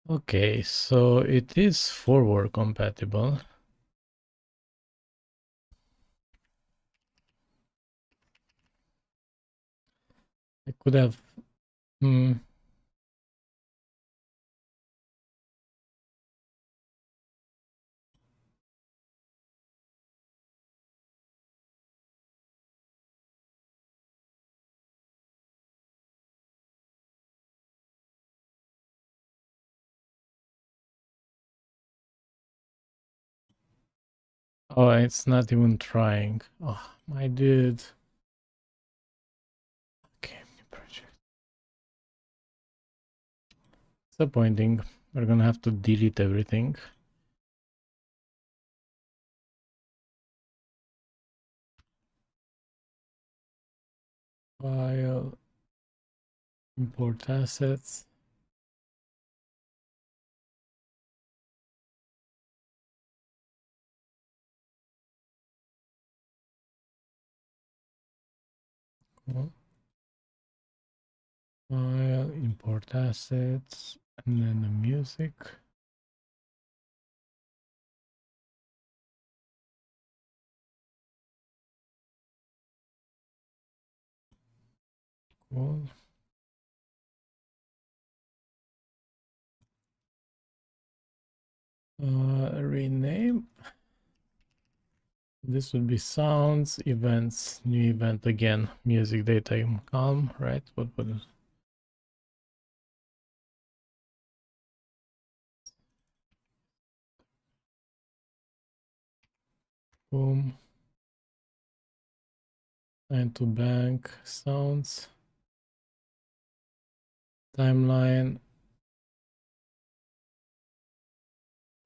Okay, so it is forward compatible. I could have oh, it's not even trying. Oh, my dude. Okay, new project. Disappointing. We're gonna have to delete everything. File, import assets. Cool. File, import assets, and then the music. Cool. Rename. This would be sounds, events, new event again, music data calm, right? What would it? Boom. And to bank sounds. Timeline.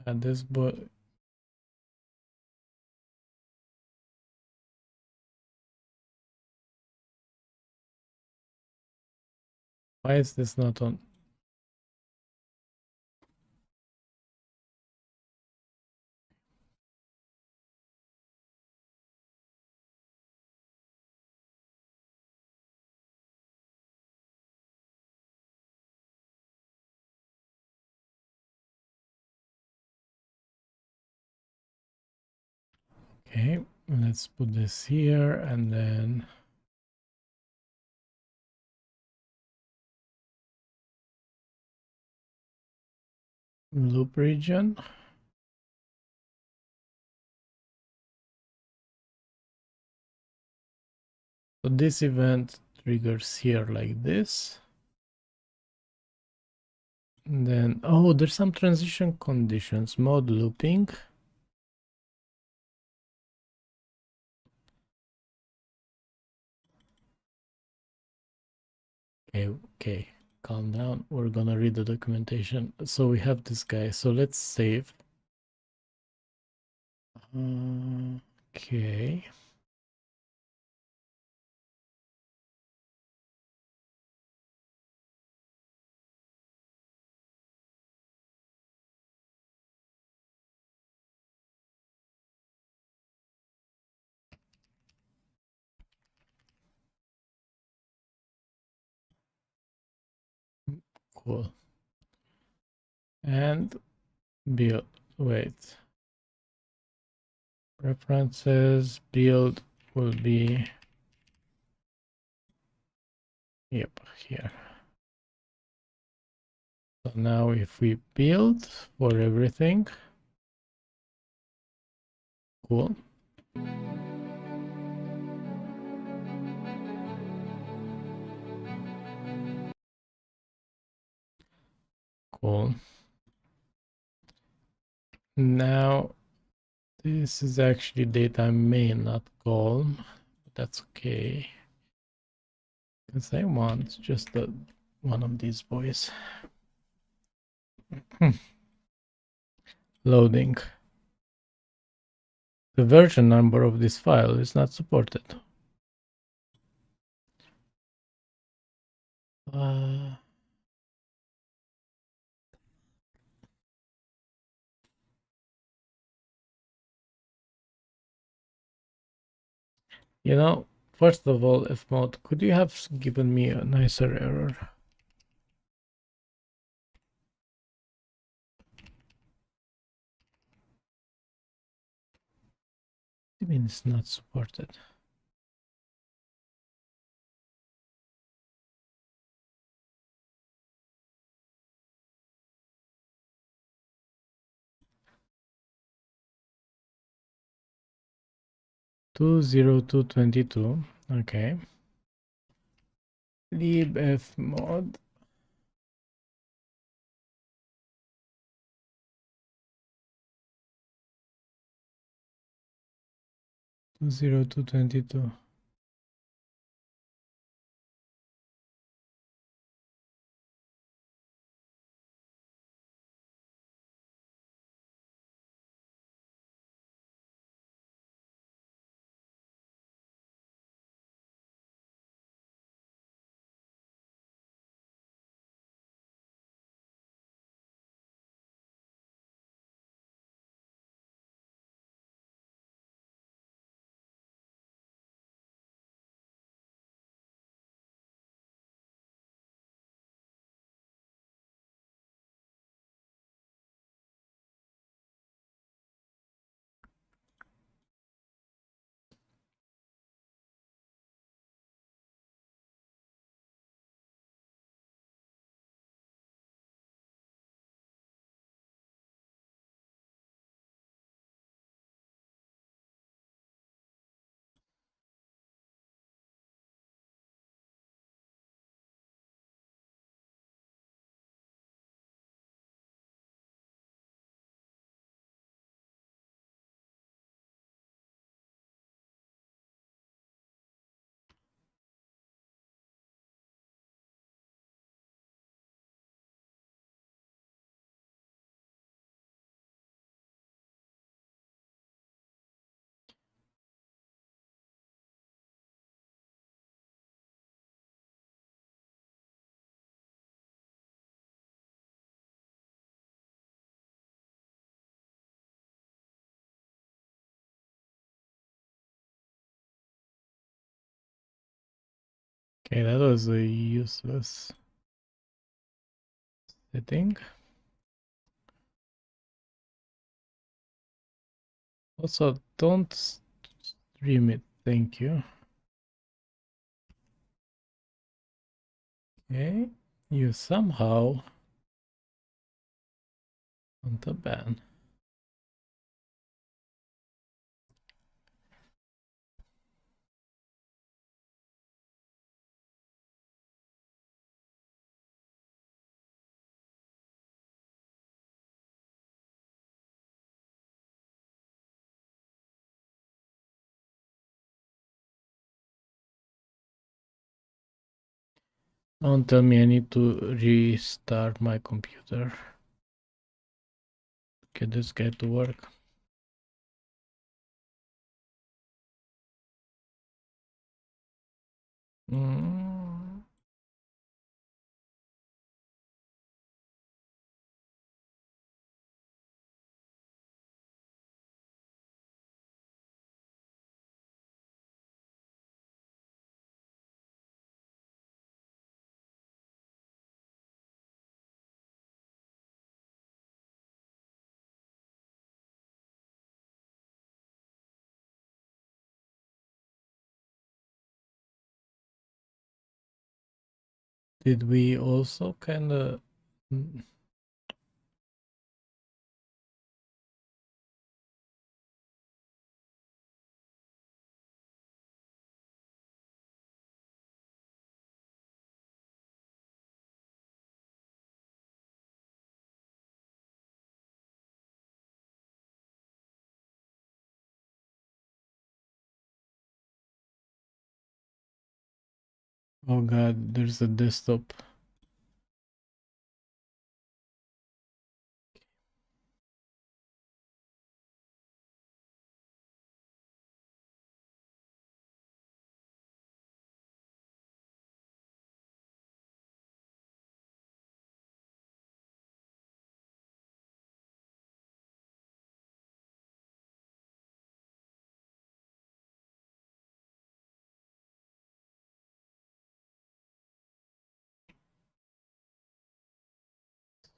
Add this, but why is this not on? Okay, let's put this here and then loop region. So this event triggers here like this. And then, oh, there's some transition conditions, mode looping. Okay, calm down. We're gonna read the documentation. So we have this guy. So let's save. Okay. Cool. And build. Wait. References build will be. Yep, here. So now if we build for everything, cool. Cool. Now this is actually data main, not column, but that's okay. Because I want just one of these boys. Loading. The version number of this file is not supported. You know, first of all, fmod, could you have given me a nicer error? I mean, it's not supported. Two 20222. Okay. Lib fmod. Two 20222. Okay, that was a useless setting. Also, don't stream it, thank you. Okay, you somehow want a ban. Don't tell me I need to restart my computer. Get this guy to work. Mm. Did we also kind of... Oh god, there's a desktop.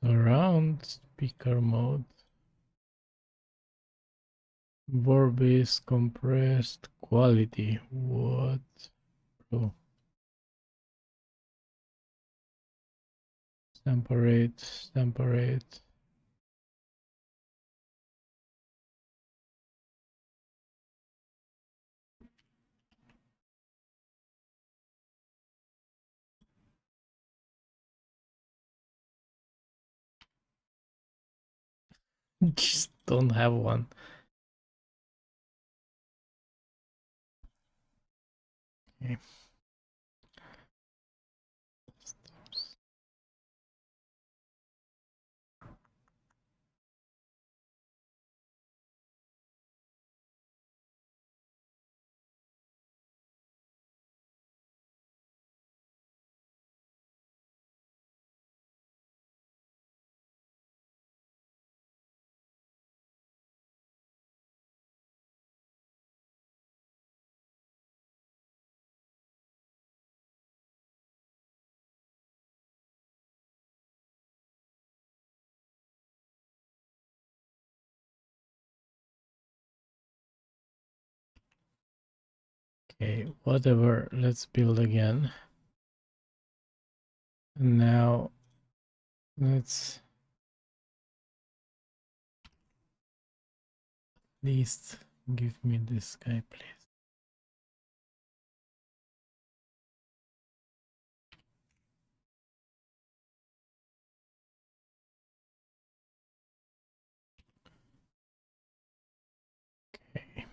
Surround speaker mode. Vorbase compressed quality. What? Bro. Temperate. Just don't have one. Okay. Okay, whatever. Let's build again. Now, let's at least give me this guy, please. Okay.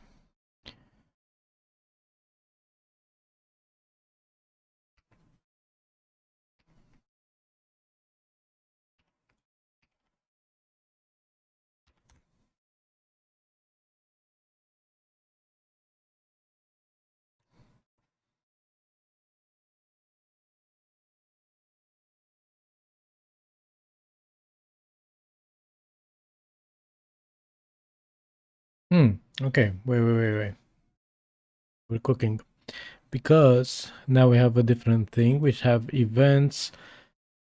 Okay, wait. We're cooking. because now we have a different thing. We have events.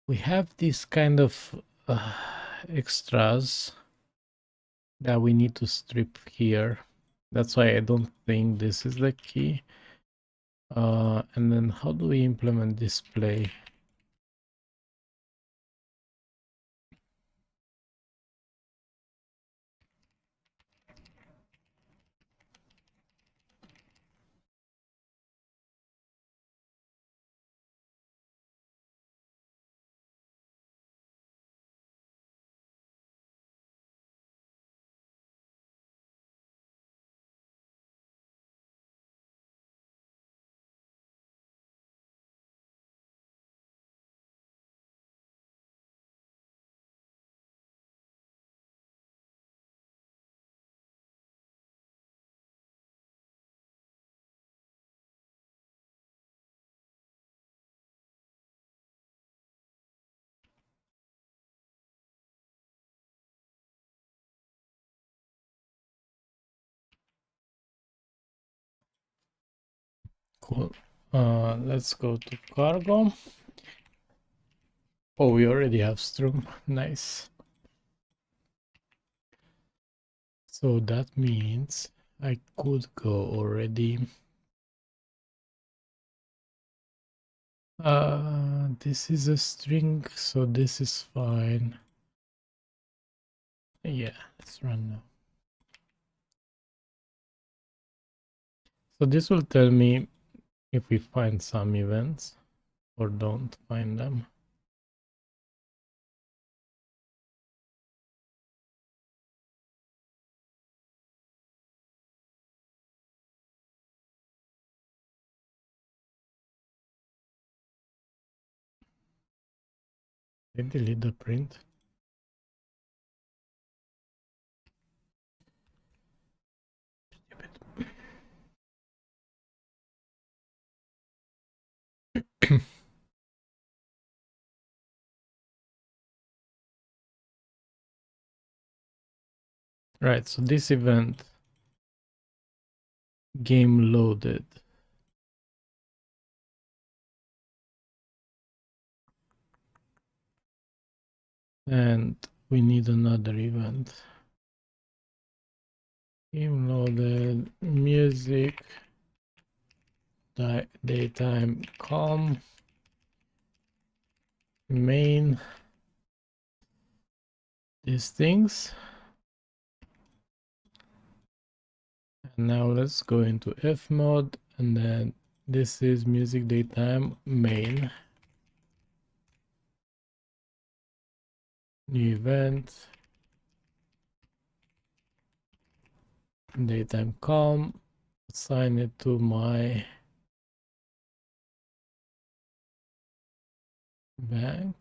We have this kind of extras that we need to strip here. That's why I don't think this is the key. And then how do we implement display? Cool. Let's go to cargo. Oh, we already have Strum. Nice. So that means I could go already. This is a string, so this is fine. Yeah, let's run now. So this will tell me if we find some events or don't find them. I delete the print. Right, so this event, game loaded. And we need another event. Game loaded, music, daytime calm, main, these things. And now let's go into F mode, and then this is music daytime main. New event, daytime calm, assign it to my bank,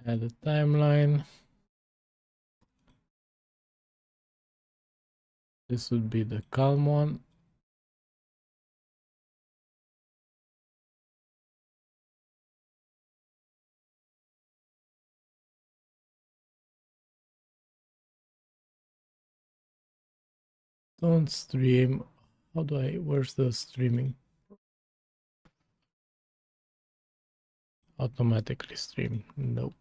add a timeline. This would be the calm one. Don't stream. How do I, where's the streaming? Automatically stream. Nope.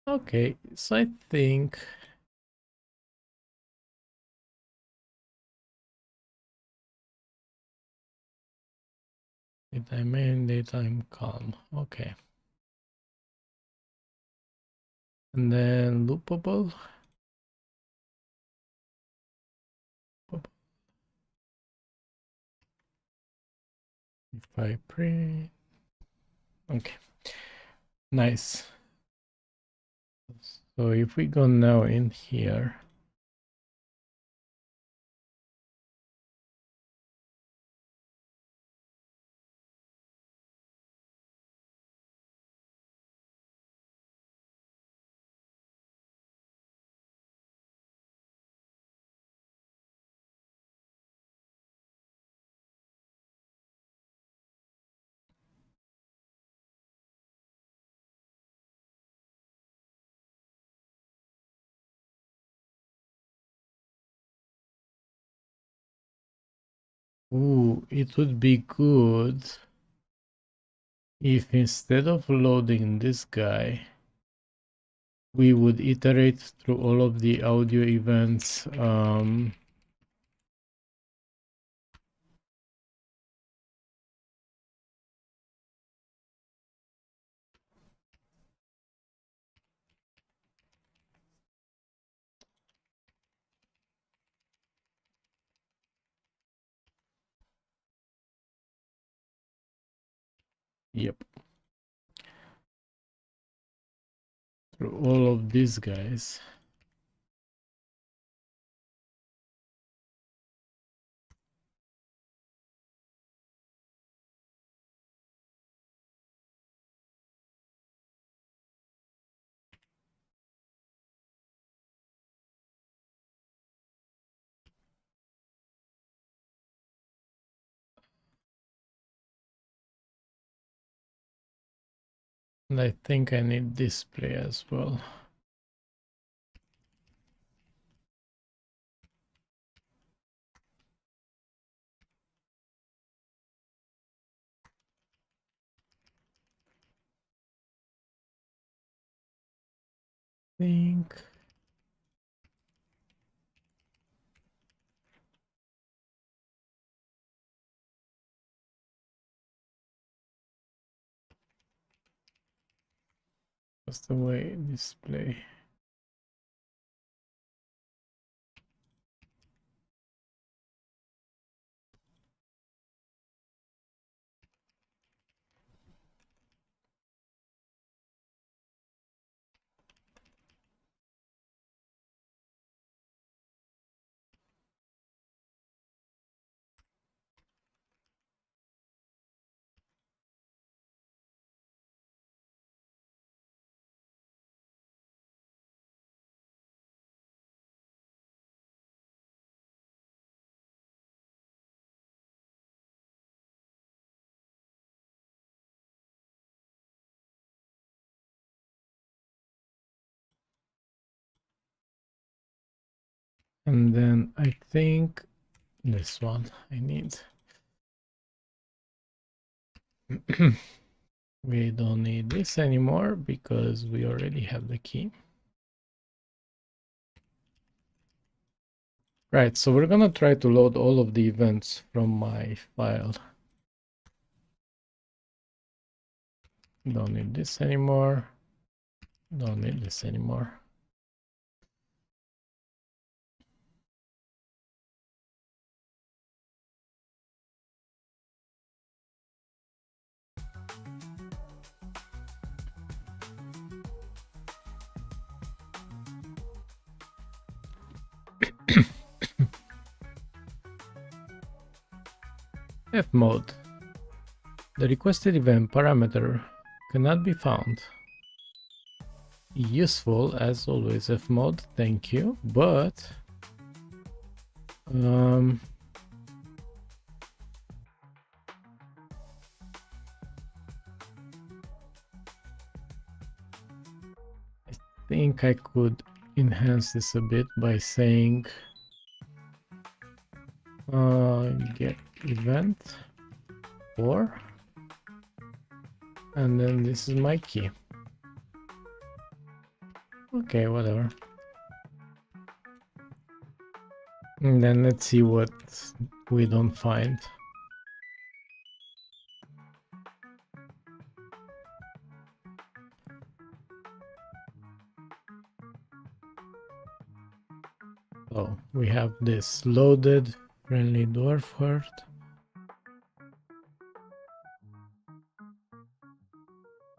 Okay, so I think daytime main, daytime calm. Okay. And then loopable. If I print. Okay. Nice. So if we go now in here, Ooh, it would be good if instead of loading this guy, we would iterate through all of the audio events. Yep. Through all of these guys. And I think I need display as well. Think that's the way display. And then I think this one I need. We don't need this anymore because we already have the key. Right, so we're gonna try to load all of the events from my file. Don't need this anymore. Don't need this anymore. F mode. The requested event parameter cannot be found. Useful as always, F mode, thank you, but I think I could enhance this a bit by saying get event 4, and then this is my key. Okay, whatever. And then let's see what we don't find. Oh, we have this loaded friendly dwarf heart.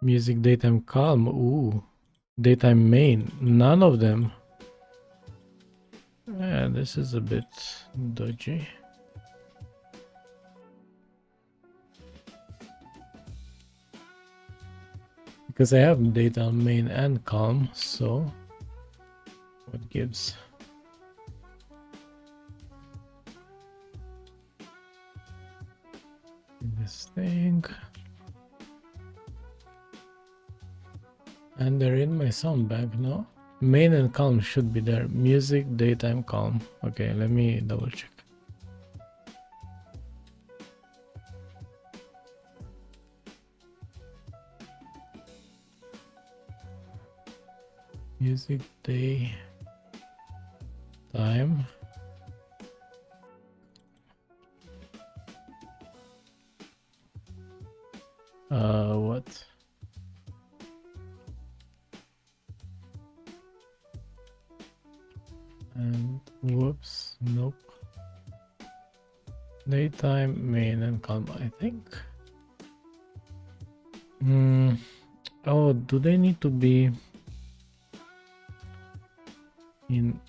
Music daytime calm. Ooh, daytime main. None of them. Yeah, this is a bit dodgy. Because I have daytime main and calm, so what gives? This thing. And they're in my sound bank now. Main and calm should be there. Music, daytime, calm. Okay, let me double check. Music day time. What? And whoops, nope. Daytime, main, and calm, I think. Oh, do they need to be in?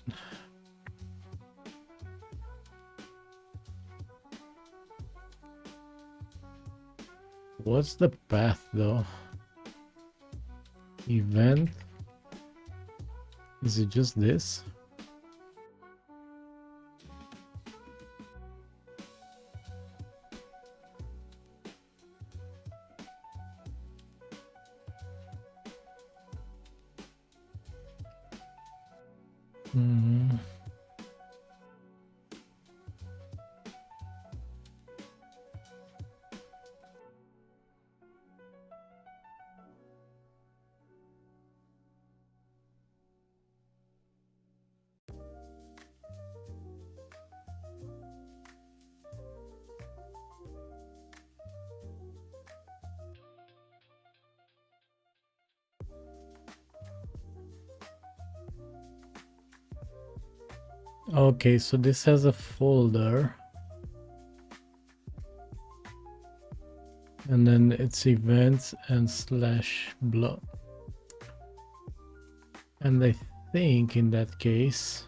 What's the path though? Event? Is it just this? Okay, so this has a folder. And then it's events and /blog. And I think in that case,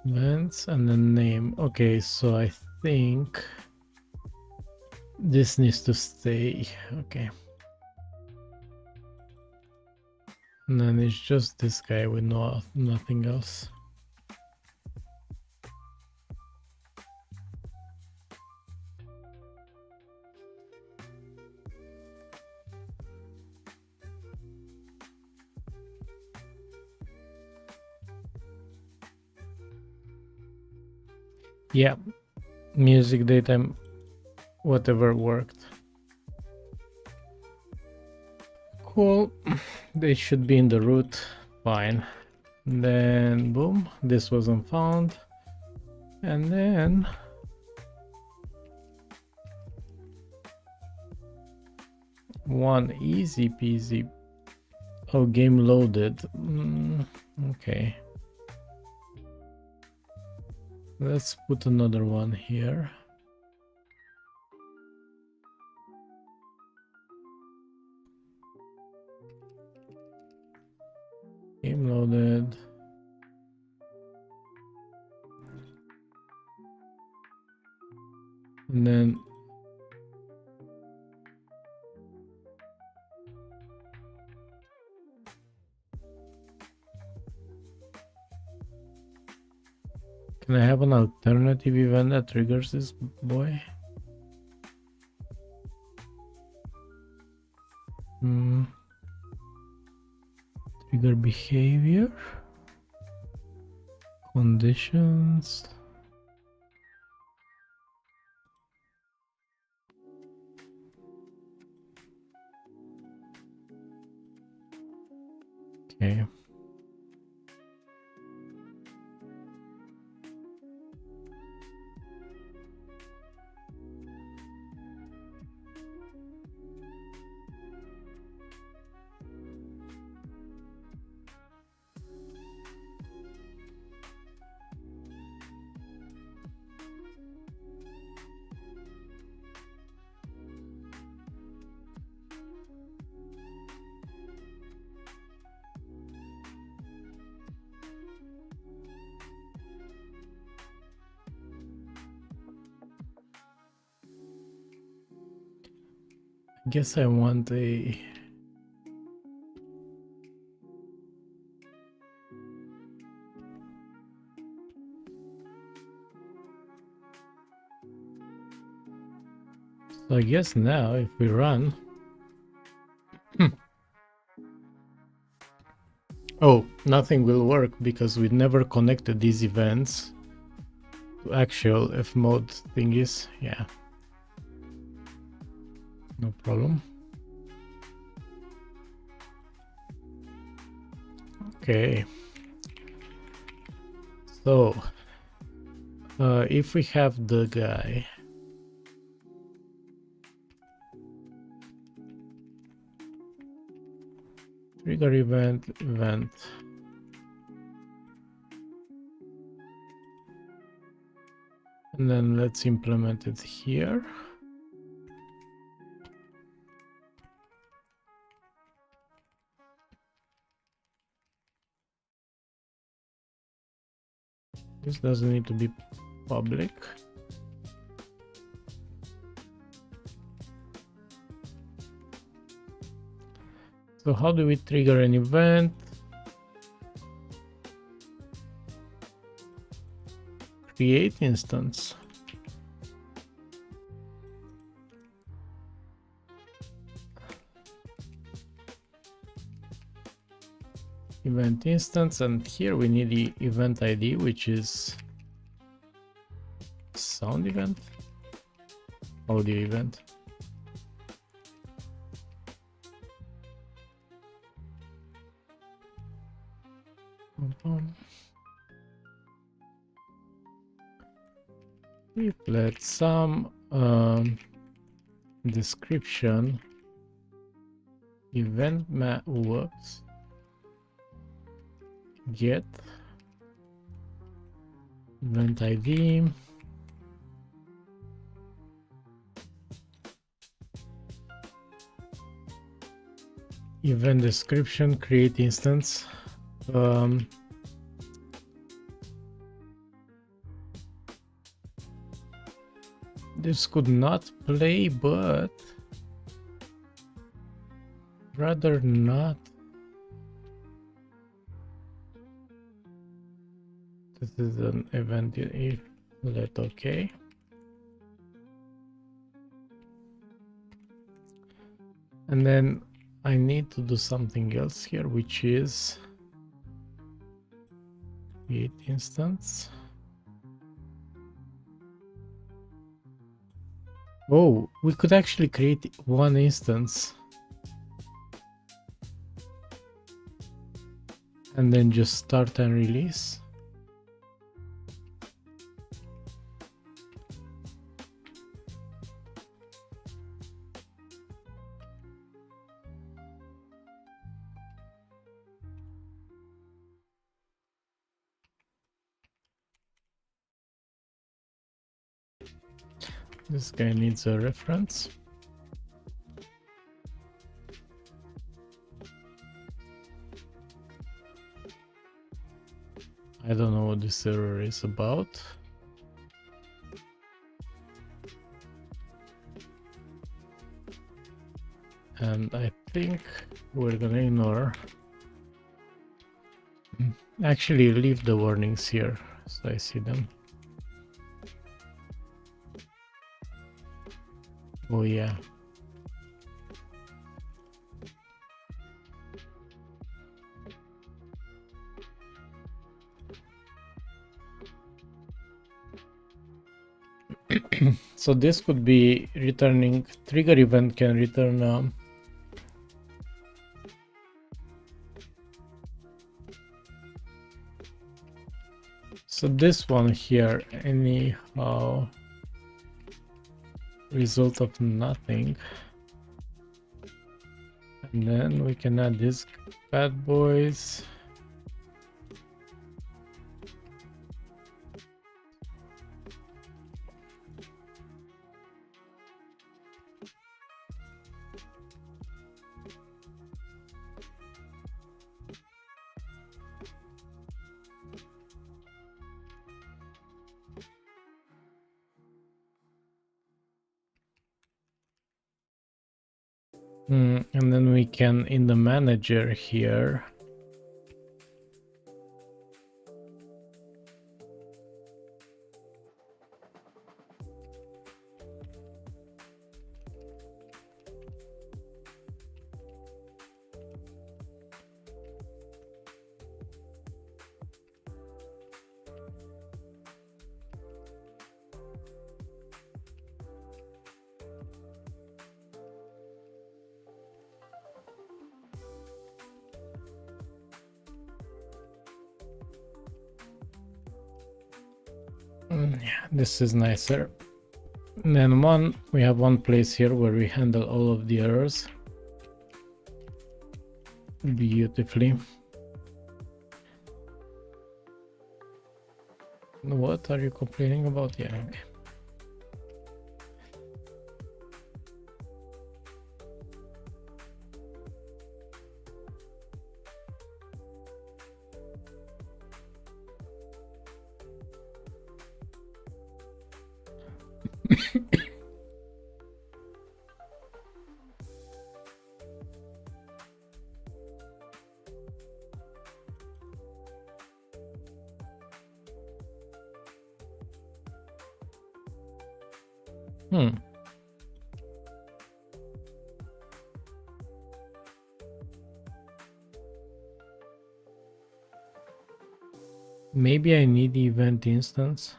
events and then name. Okay, so I think this needs to stay. Okay. And then it's just this guy with nothing else. Yeah, music daytime, whatever worked. Cool. They should be in the root. Fine. And then boom, this wasn't found. And then one easy peasy. Oh, game loaded. Okay. Let's put another one here. Game loaded. And then can I have an alternative event that triggers this boy? Trigger behavior, conditions. Okay. I guess I want a So I guess now if we run... Oh, nothing will work because we never connected these events to actual F mode thingies. Yeah. No problem. Okay. So, if we have the guy... Trigger event. And then let's implement it here. This doesn't need to be public. So how do we trigger an event? Create instance. Event instance, and here we need the event ID, which is sound event, audio event. If let some description event whoops, get event ID, event description, create instance. This could not play, but rather not. This is an event if let okay. And then I need to do something else here, which is create instance. Oh, we could actually create one instance and then just start and release. This guy needs a reference. I don't know what this error is about. And I think we're gonna ignore. Actually, leave the warnings here so I see them. Oh yeah. So this could be returning trigger event can return so this one here anyhow result of nothing, and then we can add this bad boys. And then we can in the manager here Yeah, this is nicer. And then we have one place here where we handle all of the errors beautifully. What are you complaining about? Yeah, okay. Maybe I need the event instance.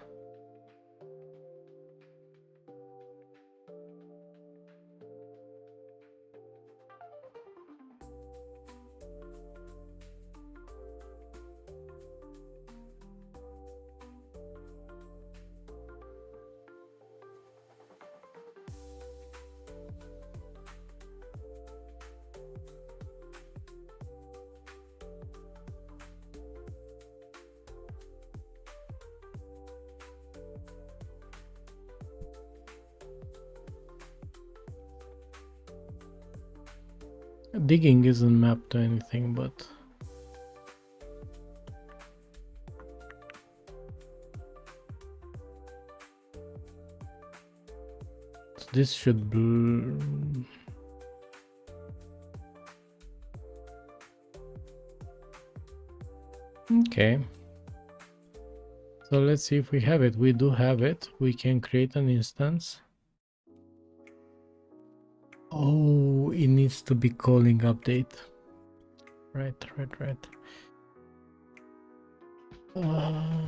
Digging isn't mapped to anything, but this should be... Okay. So let's see if we have it. We do have it. We can create an instance. Oh, it needs to be calling update. Right. Uh,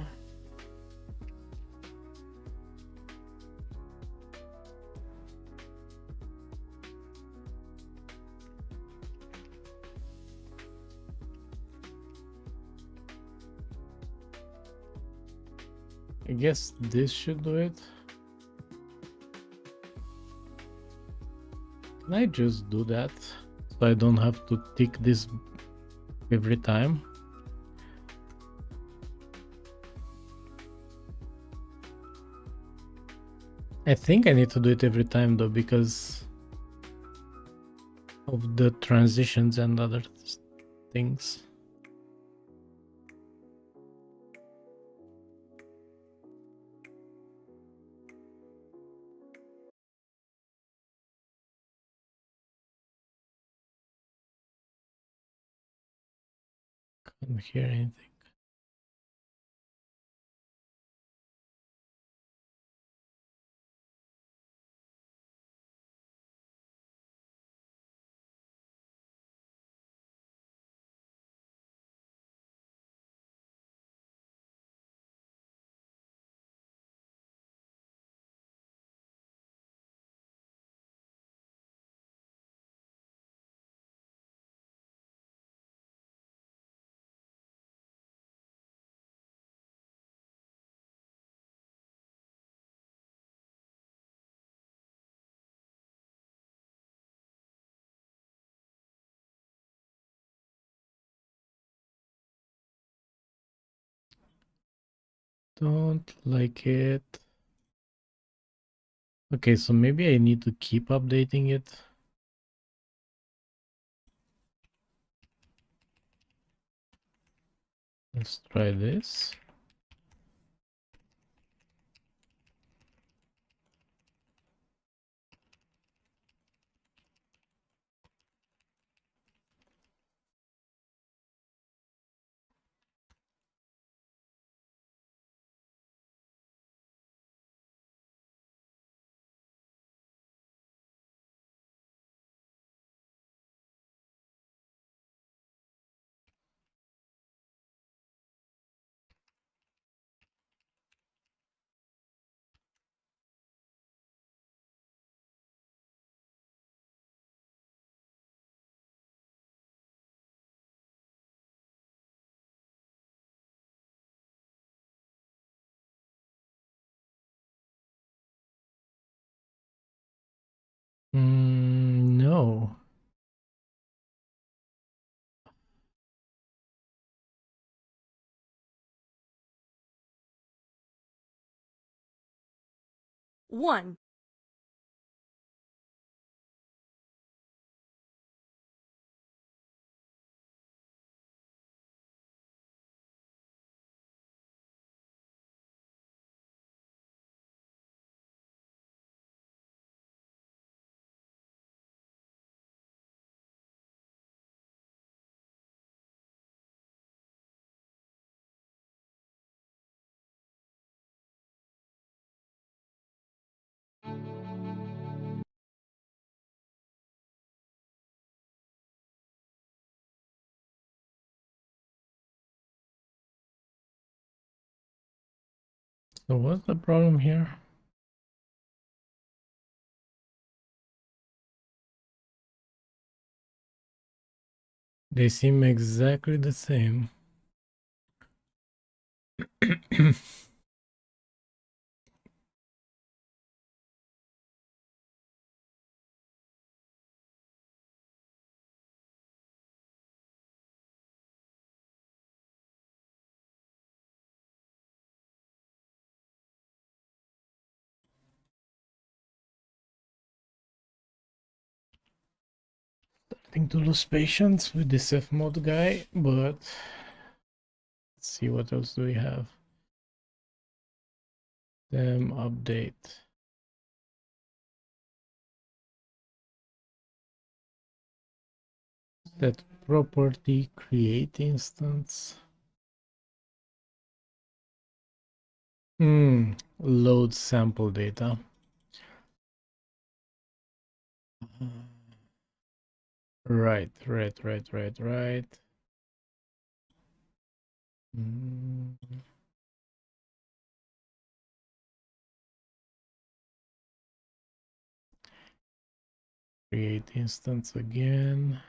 I guess this should do it. Can I just do that so I don't have to tick this every time? I think I need to do it every time though, because of the transitions and other things. Can't hear anything. Don't like it. Okay, so maybe I need to keep updating it. Let's try this. No. One. So what's the problem here? They seem exactly the same. Starting to lose patience with this F mode guy, but let's see what else do we have. Them update. Set property, create instance. Load sample data. Right. Mm, Create instance again.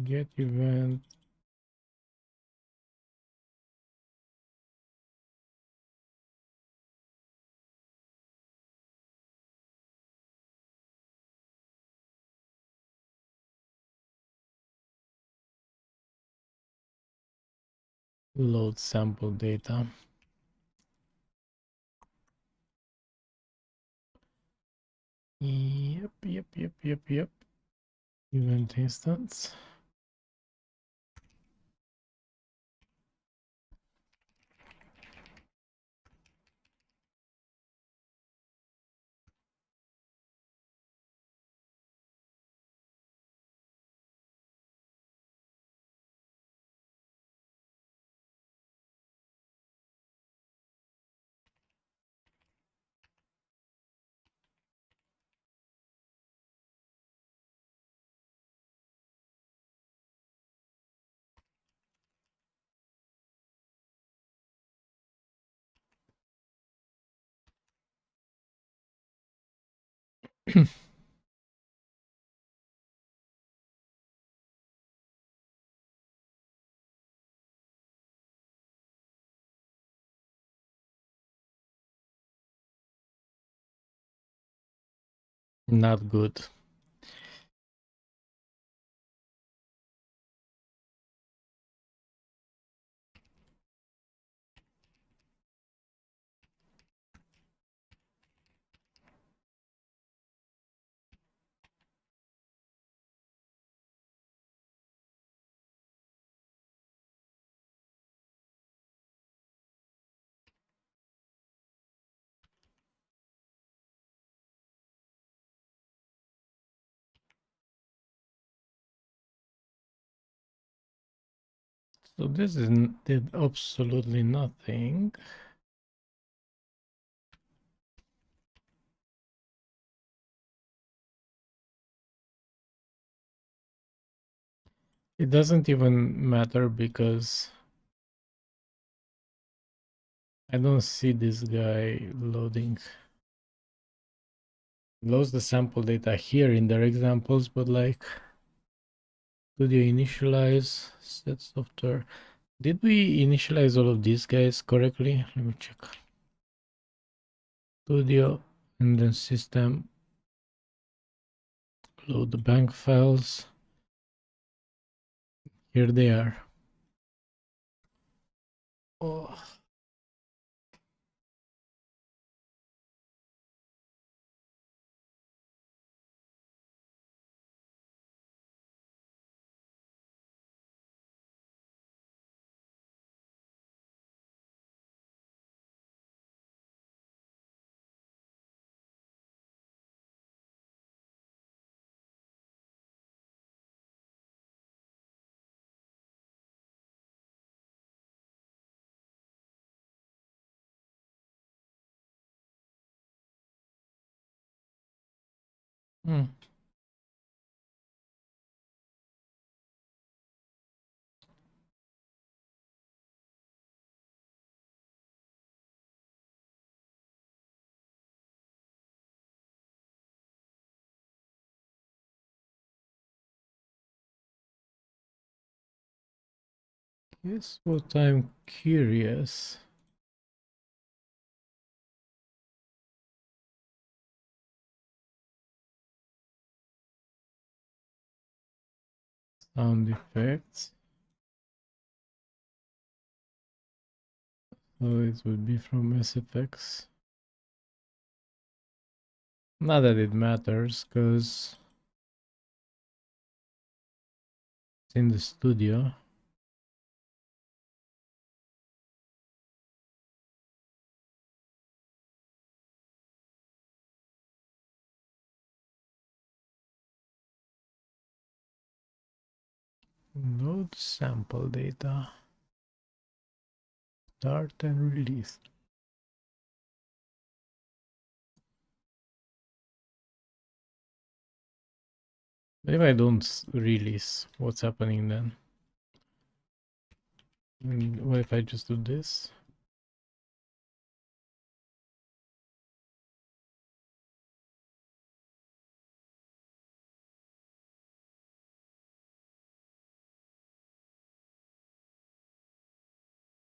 Get event. Load sample data. Yep. Event instance. Not good. So this did absolutely nothing. It doesn't even matter because I don't see this guy loading. Loads the sample data here in their examples, but like Studio initialize, set software. Did we initialize all of these guys correctly? Let me check. Studio and then system. Load the bank files. Here they are. Oh. Hmm. Here's what I'm curious. Sound effects. So it would be from SFX. Not that it matters, because it's in the studio. Load sample data. Start and release. If I don't release, what's happening then? And what if I just do this?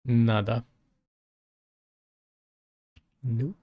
Nada. Nope.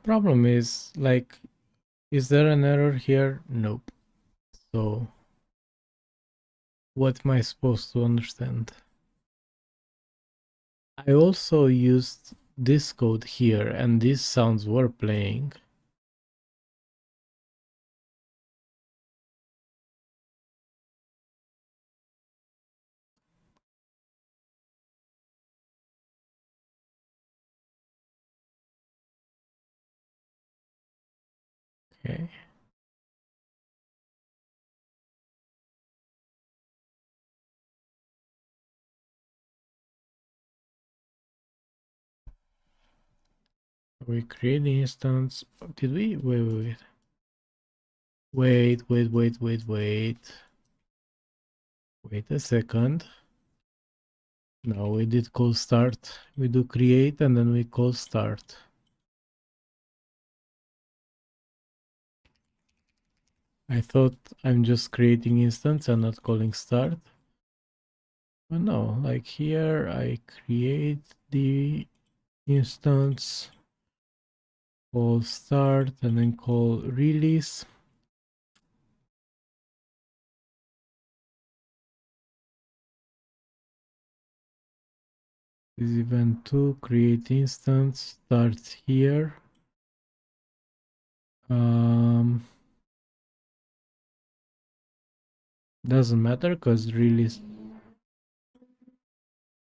Problem is, like, is there an error here? Nope. So, what am I supposed to understand? I also used this code here, and these sounds were playing. Okay. We create the instance. Did we? Wait. Wait a second. No, we did call start. We do create and then we call start. I thought I'm just creating instance and not calling start. But no, like here I create the instance, call start, and then call release. This event 2, create instance, starts here. Doesn't matter because release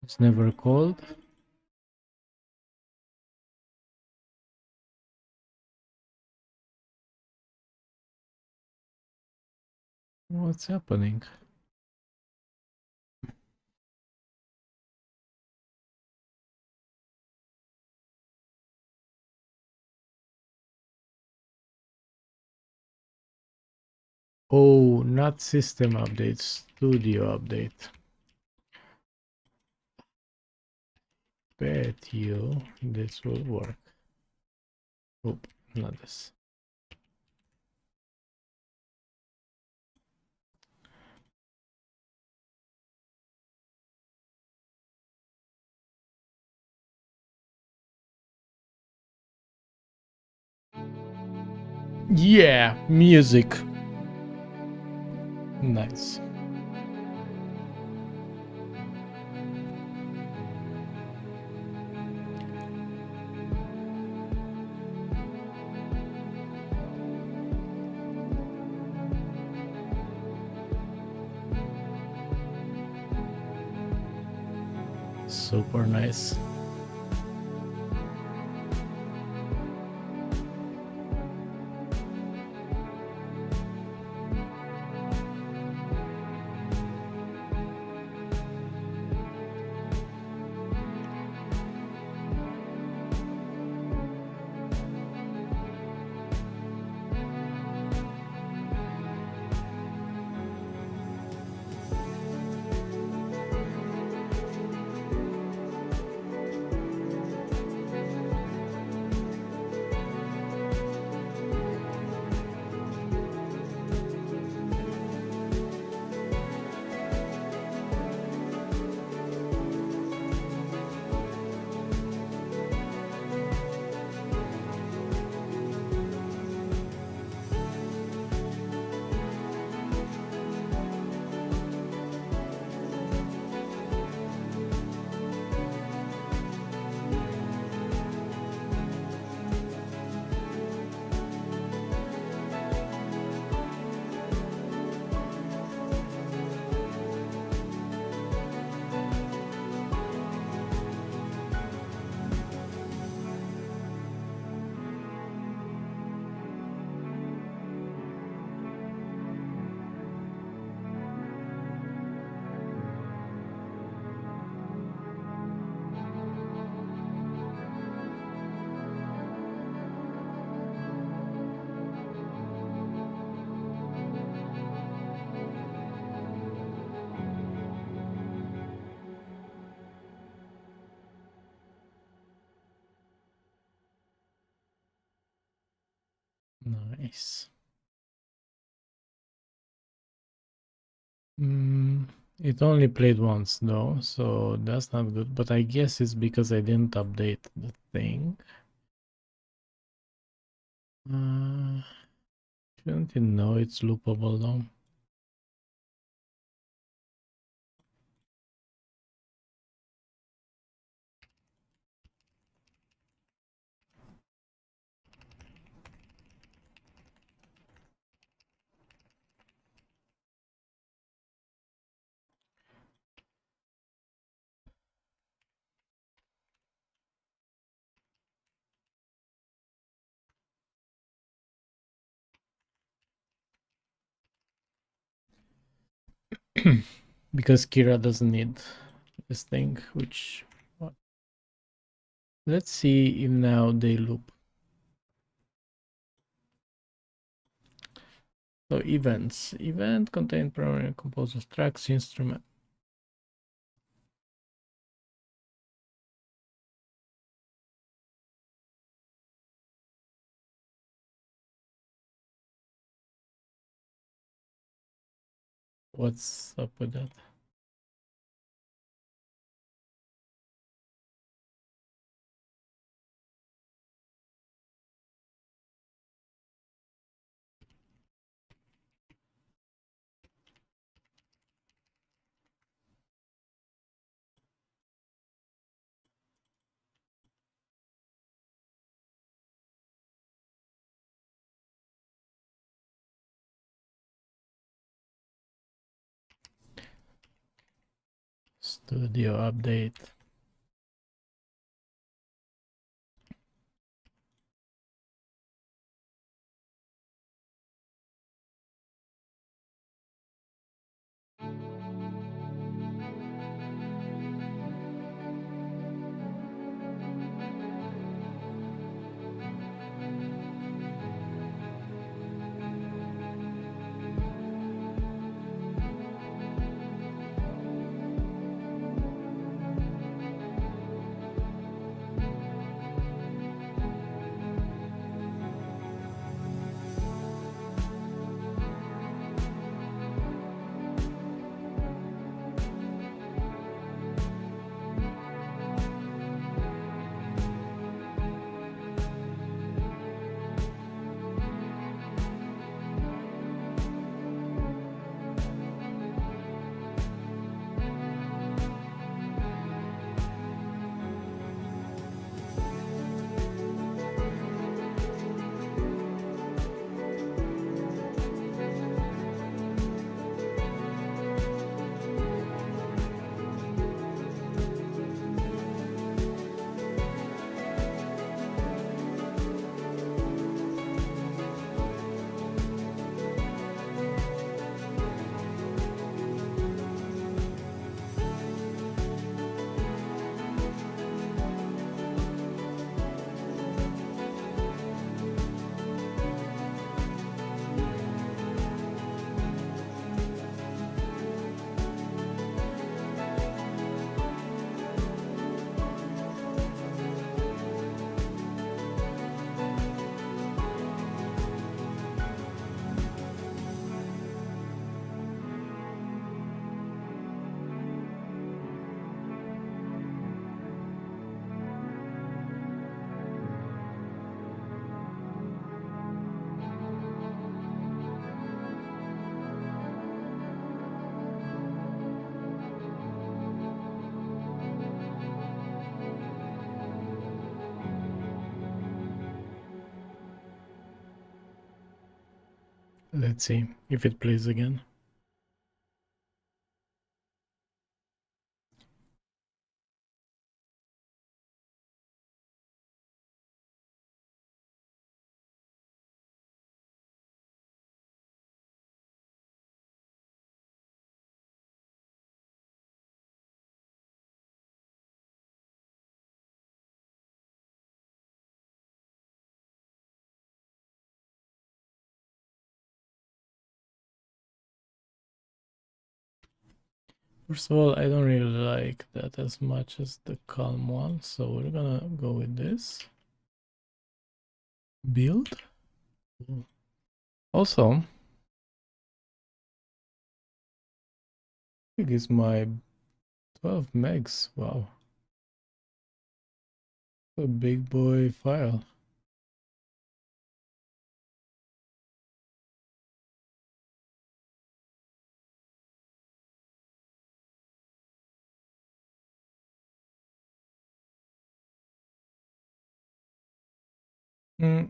it's never called. What's happening? Oh, not system update, studio update. Bet you this will work. Oh, not this. Yeah, music. Nice. Super nice. Nice. It only played once though, so that's not good. But I guess it's because I didn't update the thing. Shouldn't it know it's loopable though? Because Kira doesn't need this thing, which let's see if now they loop. So events. Event contain primary composed of tracks, instrument. What's up with that? Studio update. Let's see if it plays again. First of all, I don't really like that as much as the calm one, so we're gonna go with this. Build. Also, big is my 12 megs. Wow. A big boy file.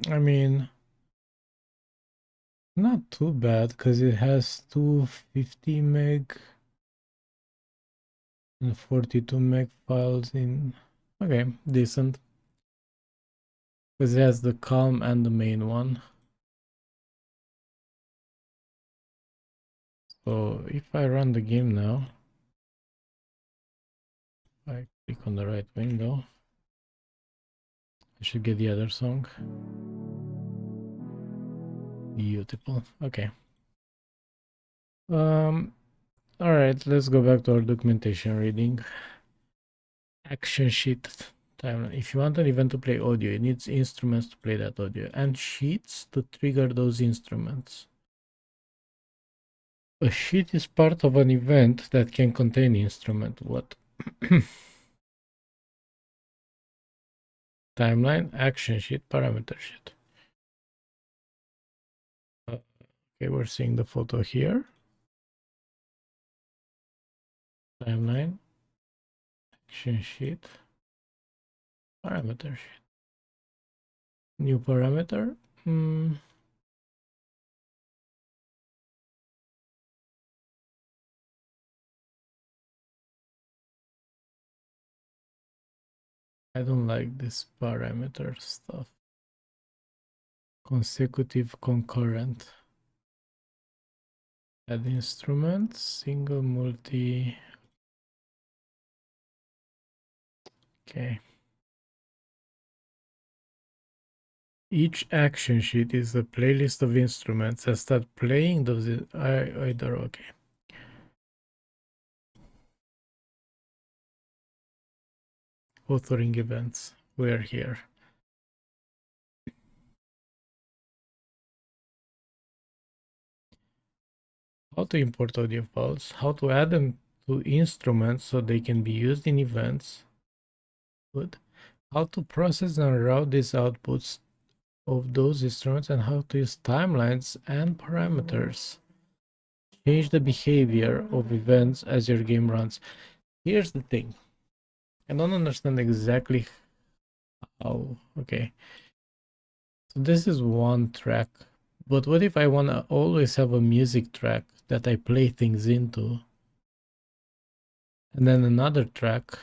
I mean, not too bad because it has 250 meg and 42 meg files in. Okay, decent. Because it has the calm and the main one. So if I run the game now, I click on the right window, I should get the other song. Beautiful. Okay. All right, let's go back to our documentation reading. Action sheet timeline. If you want an event to play audio, it needs instruments to play that audio and sheets to trigger those instruments. A sheet is part of an event that can contain instrument. What? Timeline, action sheet, parameter sheet. Okay, we're seeing the photo here. Timeline, action sheet, parameter sheet. New parameter. I don't like this parameter stuff. Consecutive, concurrent. Add instrument, single, multi. Okay. Each action sheet is a playlist of instruments. I start playing those. Either okay. Authoring events. We're here. How to import audio files. How to add them to instruments so they can be used in events. Good. How to process and route these outputs of those instruments and how to use timelines and parameters. Change the behavior of events as your game runs. Here's the thing. I don't understand exactly how. Okay. So this is one track. But what if I want to always have a music track that I play things into? And then another track.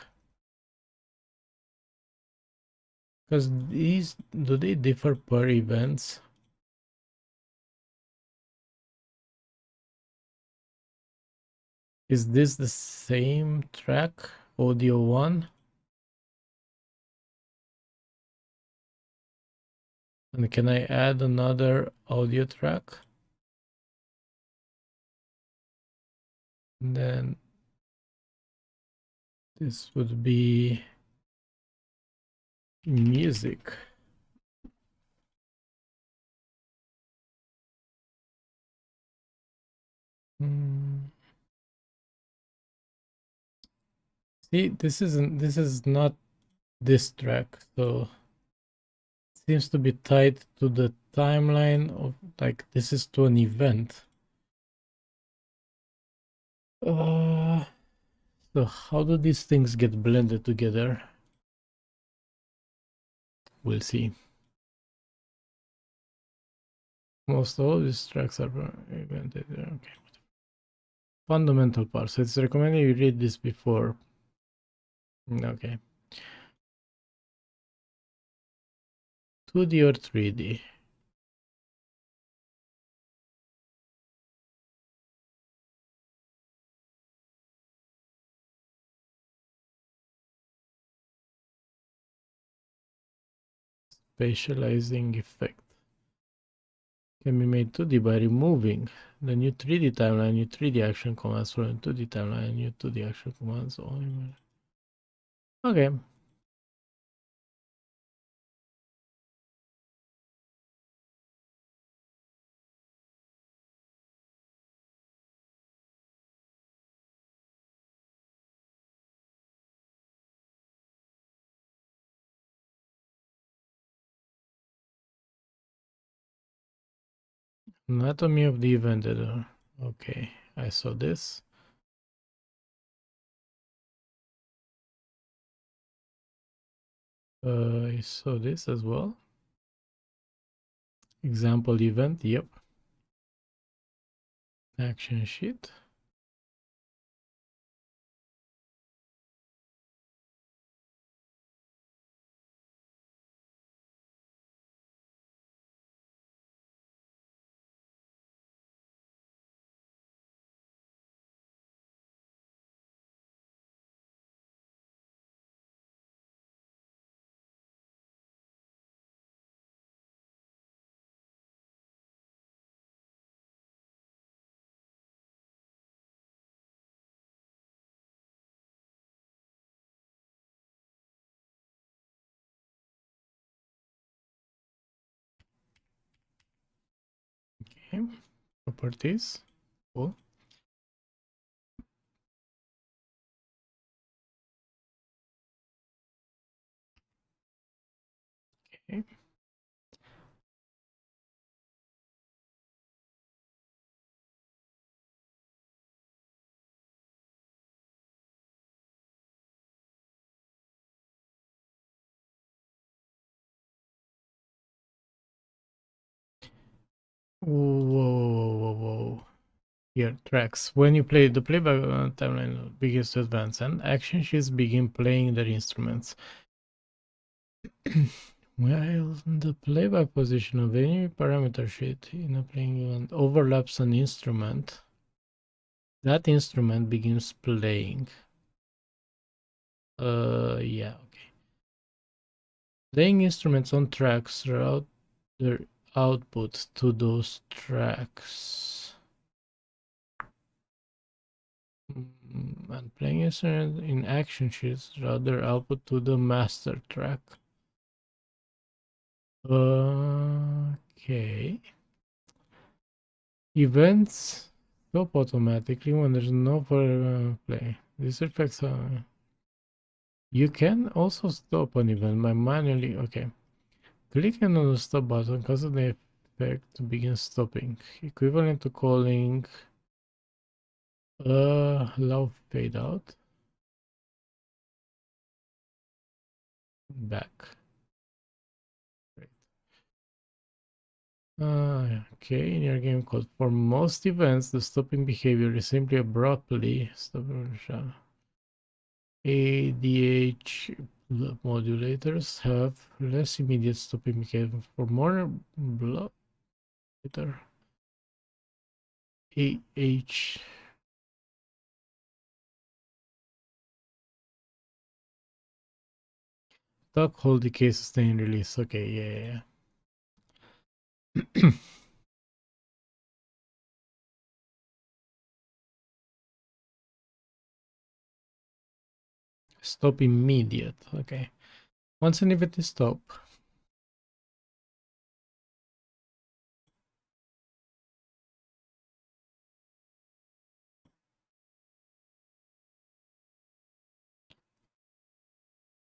Because these, do they differ per events? Is this the same track, audio 1? And can I add another audio track? And then this would be music. See, this is not this track, so it seems to be tied to the timeline of, like, this is to an event. So how do these things get blended together? We'll see. Most all these tracks are invented. Okay. Fundamental parts. So it's recommended you read this before. Okay. 2D or 3D? Spatializing effect can be made 2D by removing the new 3D timeline, new 3D action commands from the 2D timeline, new 2D action commands only. Okay. Anatomy of the event. Okay, I saw this. I saw this as well. Example event. Yep. Action sheet. Okay. Properties. Cool. Okay. Whoa. Here, tracks. When you play the playback timeline begins to advance and action sheets begin playing their instruments. While the playback position of any parameter sheet in a playing event overlaps an instrument, that instrument begins playing. Yeah, okay. Playing instruments on tracks route their output to those tracks. And playing instruments in action sheets route their output to the master track. Okay. Events stop automatically when there's no further play. This affects. You can also stop an event by manually. Okay. Clicking on the stop button causes the effect to begin stopping, equivalent to calling allow fade out back. Great. Okay, in your game code, for most events, the stopping behavior is simply abruptly stopping. ADH modulators have less immediate stopping behavior. For more block later. AH Duck hold the case sustain release. Okay, yeah. Stop immediate. Okay. Once an event is stop.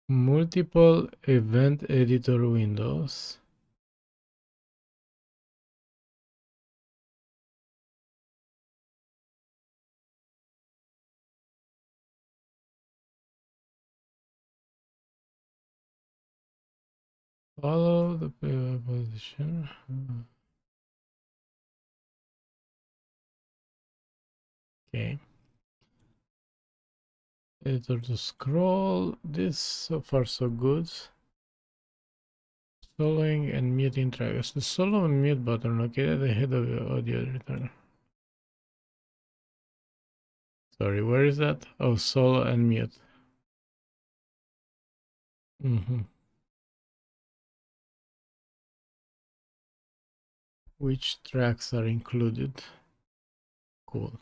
Multiple event editor windows. Follow the position. Okay. Editor to scroll. This so far so good. Soloing and muting tracks. The solo and mute button located at the head of your audio return. Sorry, where is that? Oh, solo and mute. Which tracks are included? Cool.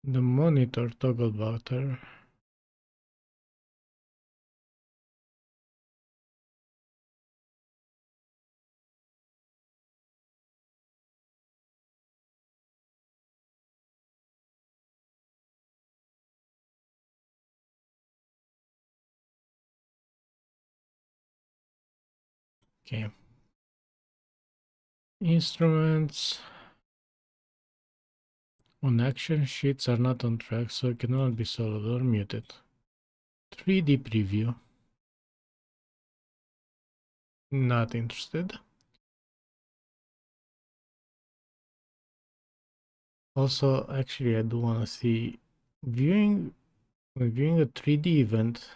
The monitor toggle button. Okay. Instruments on action sheets are not on track, so it cannot be soloed or muted. 3D preview. Not interested. Also, actually, I do want to see viewing a 3D event.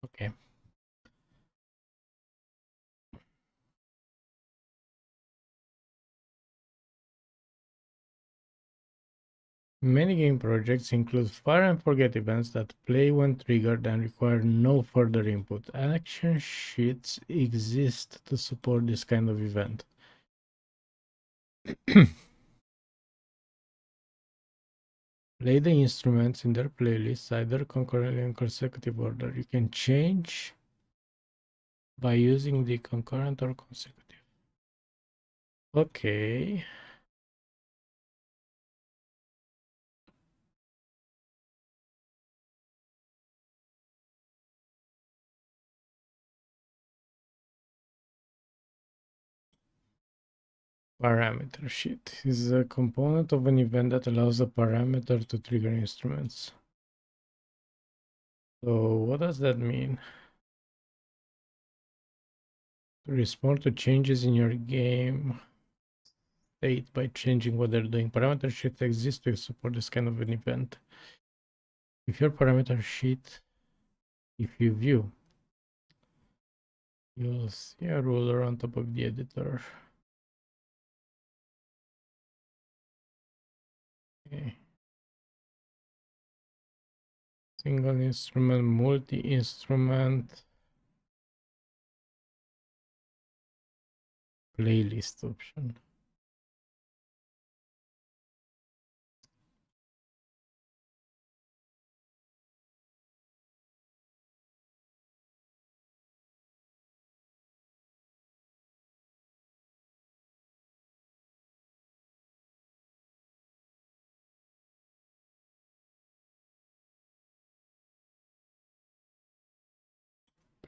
Okay. Many game projects include fire and forget events that play when triggered and require no further input. Action sheets exist to support this kind of event. Play the instruments in their playlists either concurrently or in consecutive order. You can change by using the concurrent or consecutive. Okay. Parameter sheet is a component of an event that allows a parameter to trigger instruments. So what does that mean? To respond to changes in your game state by changing what they're doing. Parameter sheet exists to support this kind of an event. If your parameter sheet, if you view, you'll see a ruler on top of the editor. Okay. Single instrument, multi-instrument, playlist option.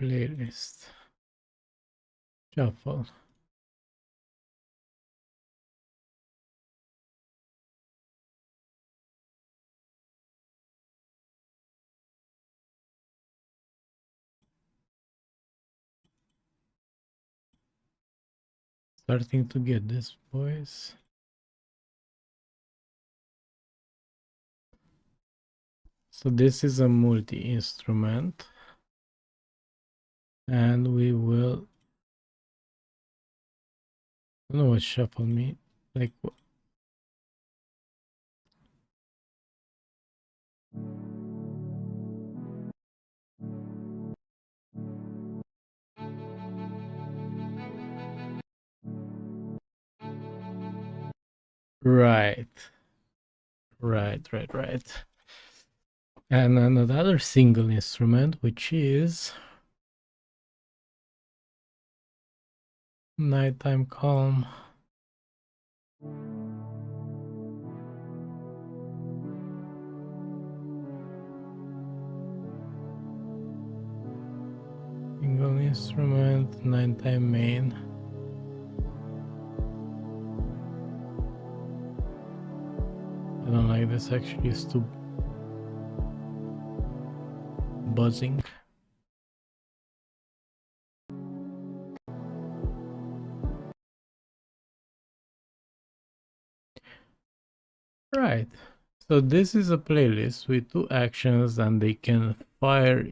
Playlist. Shuffle. Starting to get this, boys. So this is a multi-instrument. And we will... I don't know what shuffle means. Like... Right. Right. And another single instrument, which is nighttime calm. Single instrument, nighttime main. I don't like this, actually. It's too buzzing. Right. So this is a playlist with two actions and they can fire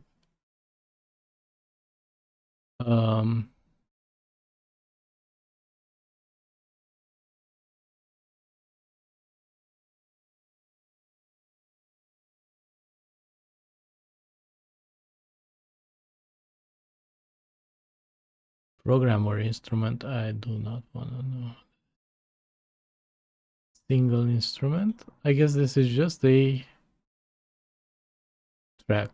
program or instrument. I do not want to know. Single instrument. I guess this is just a track.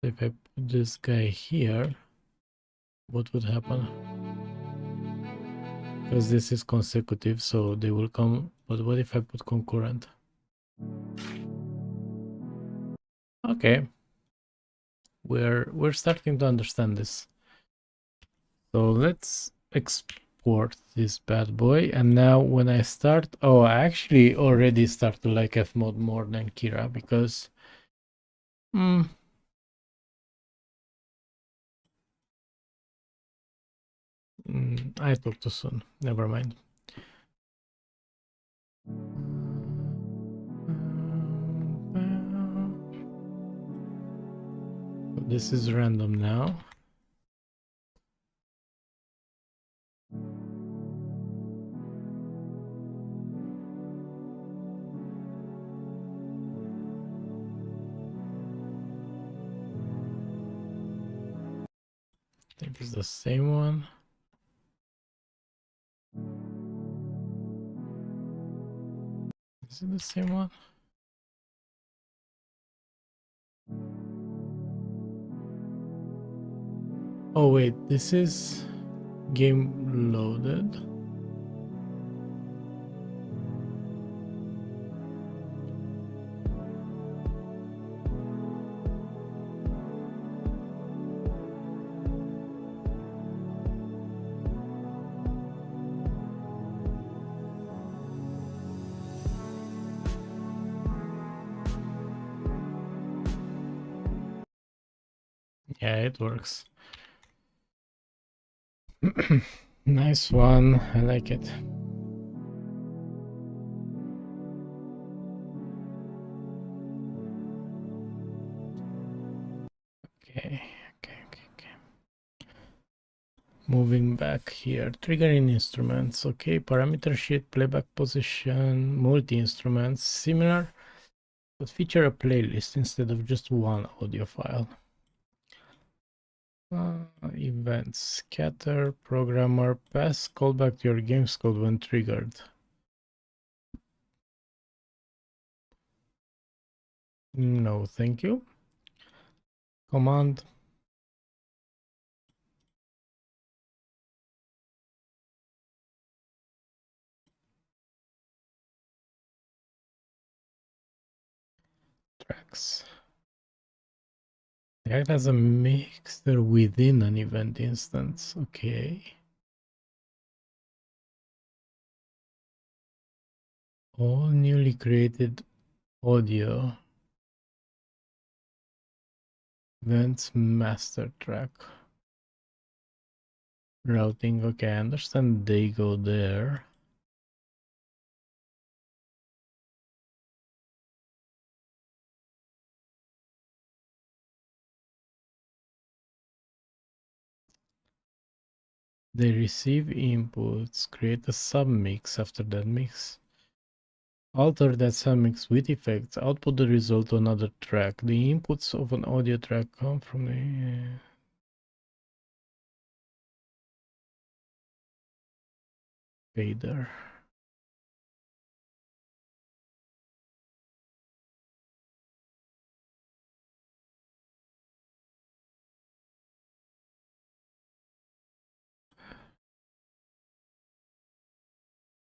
If I put this guy here, what would happen? Because this is consecutive, so they will come. But what if I put concurrent? Okay, we're starting to understand this. So let's export this bad boy. And now when I start, oh, I actually already start to like F mode more than Kira because I talked too soon. Never mind. This is random now. think it's the same one. Is it the same one? Oh wait, this is game loaded. Yeah, it works. Nice one. I like it. Okay. Moving back here, triggering instruments. Okay, parameter sheet, playback position, multi-instruments, similar, but feature a playlist instead of just one audio file. Events, scatter, programmer, pass, callback to your game's code when triggered. No, thank you. Command. Tracks. It has a mixer within an event instance. Okay. All newly created audio. Events master track. Routing. Okay, I understand they go there. They receive inputs, create a submix after that mix. Alter that submix with effects, output the result to another track. The inputs of an audio track come from the fader.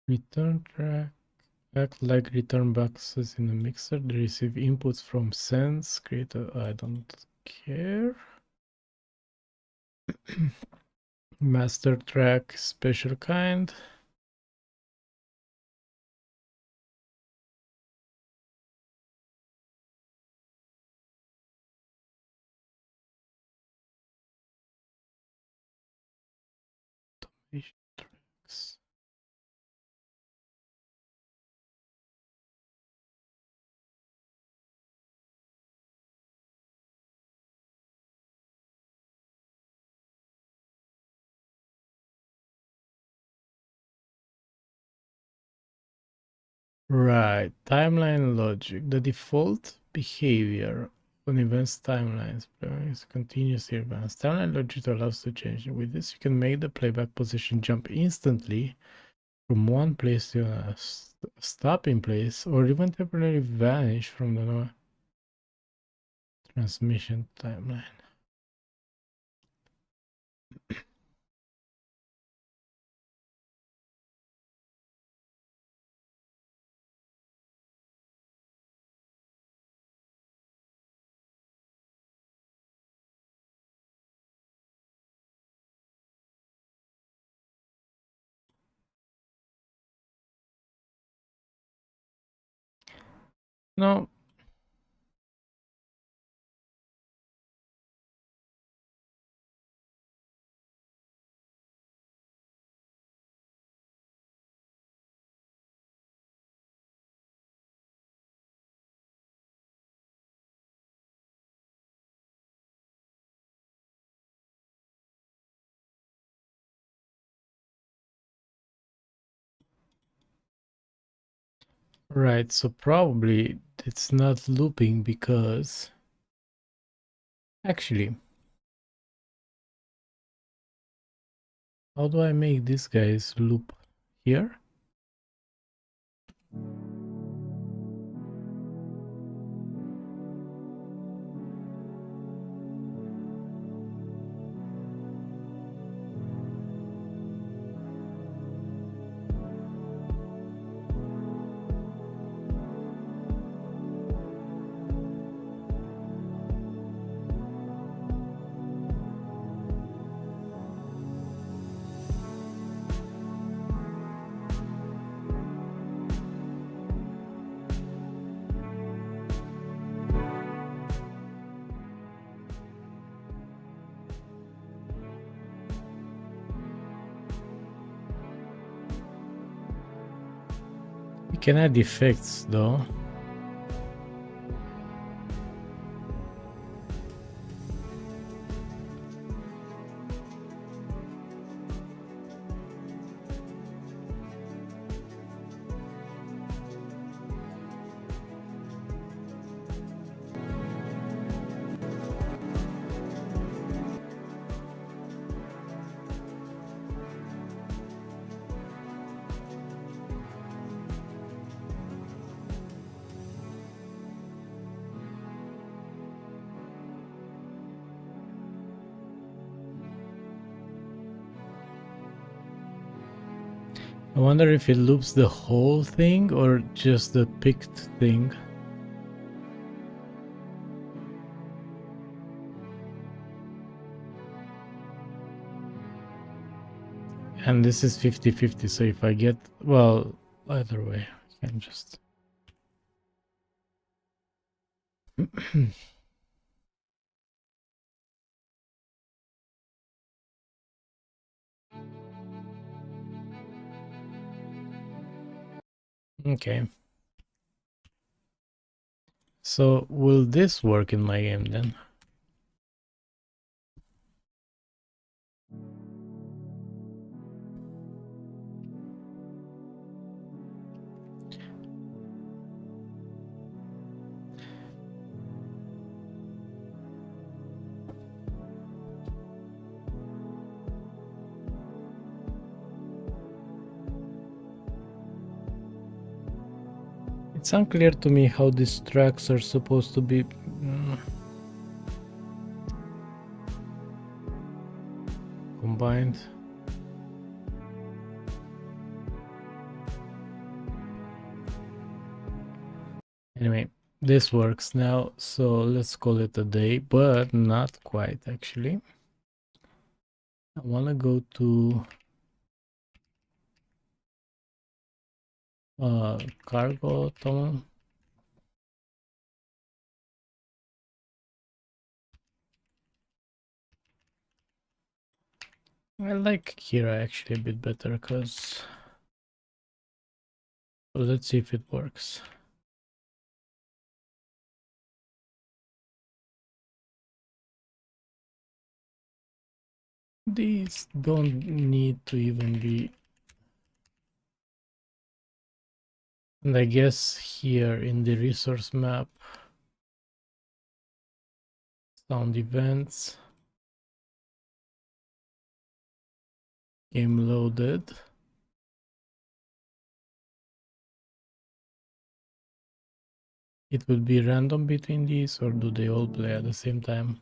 Return track. Act like return boxes in the mixer. They receive inputs from sense. Create a. I don't care. Master track, special kind. Tracks. Right, timeline logic. The default behavior on events timelines is continuously advanced. Timeline logic allows to change. With this, you can make the playback position jump instantly from one place to a stopping place, or even temporarily vanish from the transmission timeline. No. Right, so probably it's not looping because actually How do I make this guy's loop here? You can add effects though. I wonder if it loops the whole thing or just the picked thing. And this is 50-50, so if I get, well, either way, I can just... Okay. So will this work in my game then? It's unclear to me how these tracks are supposed to be combined. Anyway, this works now, so let's call it a day, but not quite actually. I want to go to cargo tunnel. I like Kira actually a bit better because let's see if it works. These don't need to even be, and I guess here in the resource map, sound events, game loaded. It would be random between these, or do they all play at the same time?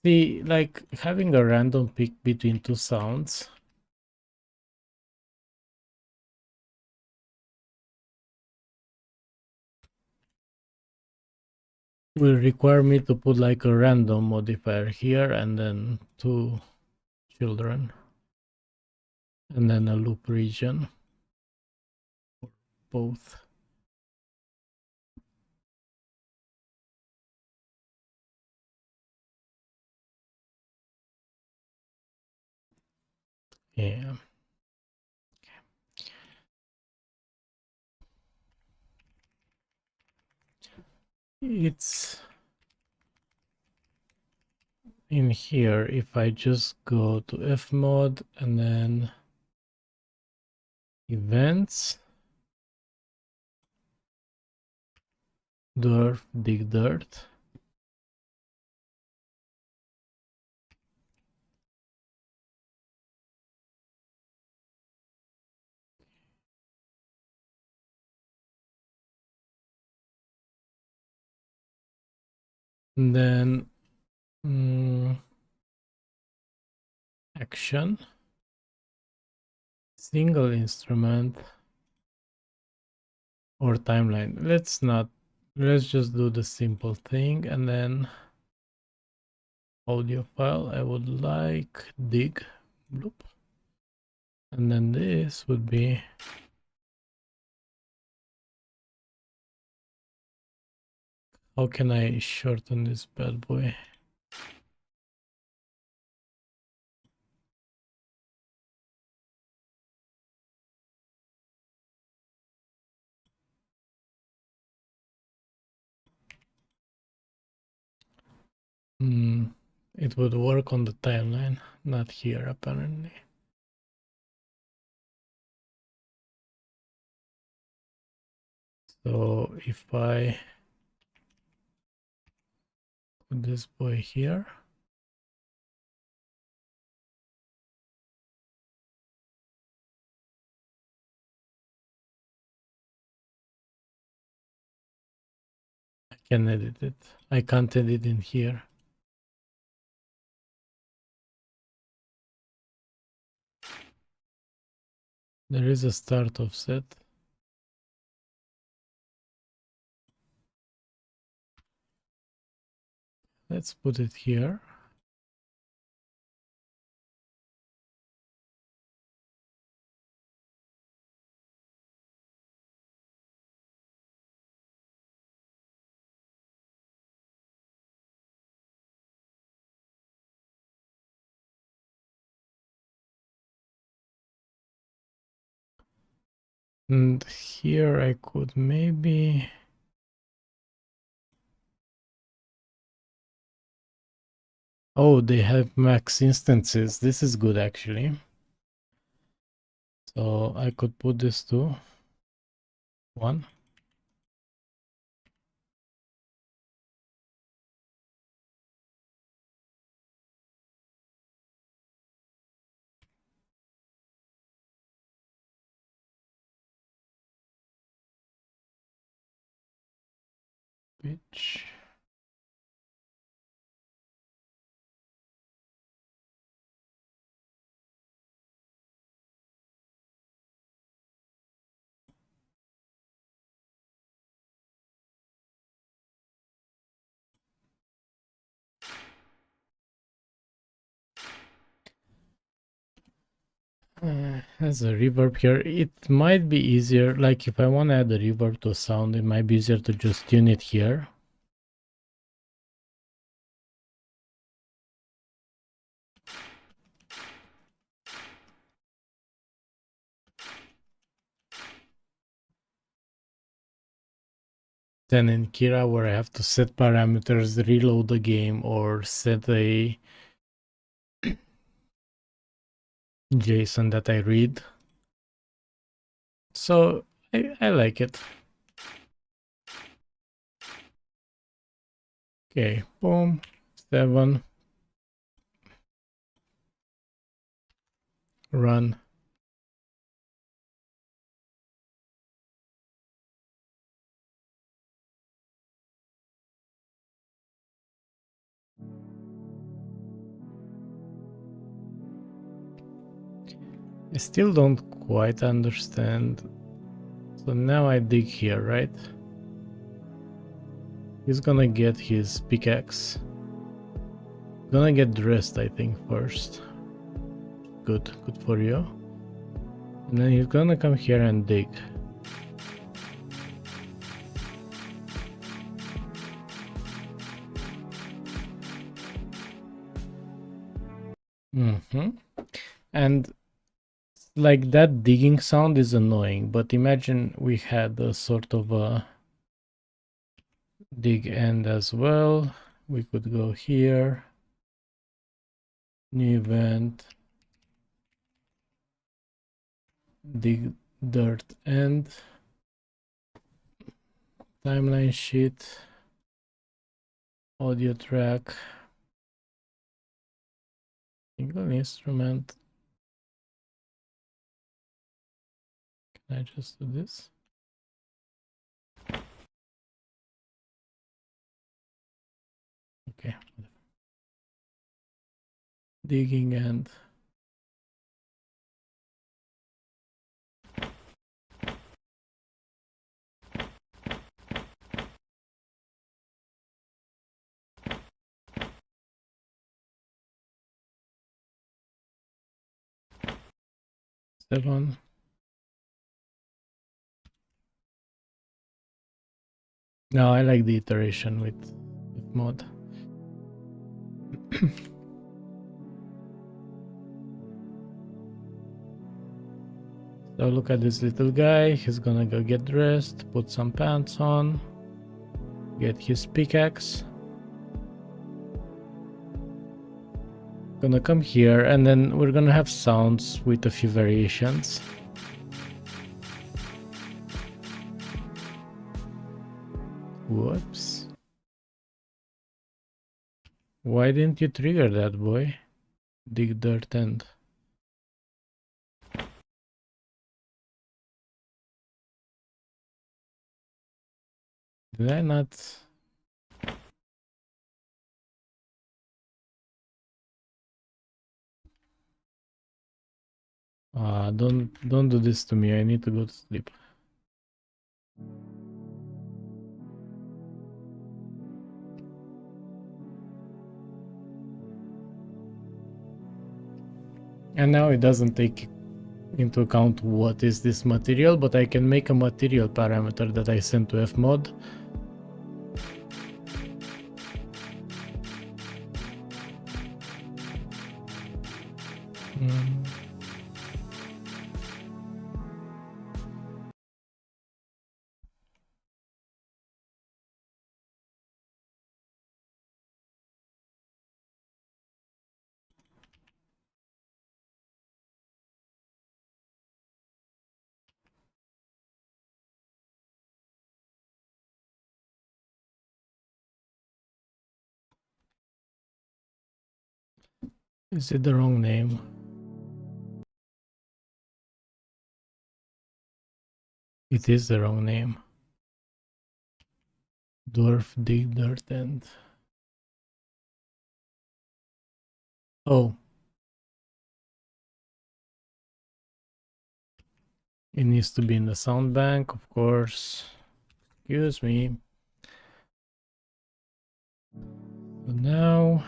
See, like having a random pick between two sounds will require me to put like a random modifier here and then two children and then a loop region, or both. Yeah. It's in here. If I just go to Fmod and then events, dwarf, dig dirt. And then action, single instrument, or timeline. Let's just do the simple thing, and then audio file. I would like dig, bloop. And then this would be how can I shorten this bad boy? It would work on the timeline, not here apparently. So if I put this boy here, I can edit it. I can't edit in here. There is a start offset. Let's put it here. And here I could maybe... Oh, they have max instances. This is good actually. So I could put this to 1. Pitch. Has a reverb here. It might be easier, like if I want to add a reverb to a sound, it might be easier to just tune it here. Then in Kira, where I have to set parameters, reload the game, or set a JSON that I read. So I like it. Okay, boom, 7, run. I still don't quite understand. So now I dig here, right? He's gonna get his pickaxe. Gonna get dressed, I think, first. Good for you. And then he's gonna come here and dig. And like that digging sound is annoying, but imagine we had a sort of a dig end as well. We could go here, new event, dig dirt end, timeline sheet, audio track, single instrument. Can I just do this? Okay. Digging and... Seven. No, I like the iteration with mod. So look at this little guy. He's gonna go get dressed, put some pants on, get his pickaxe. Gonna come here, and then we're gonna have sounds with a few variations. Whoops. Why didn't you trigger that, boy? Dig dirt and... Did I not... don't do this to me. I need to go to sleep. And now it doesn't take into account what is this material, but I can make a material parameter that I send to fmod. Is it the wrong name? It is the wrong name. Dwarf, dig dirt and... Oh. It needs to be in the sound bank, of course. Excuse me. So now...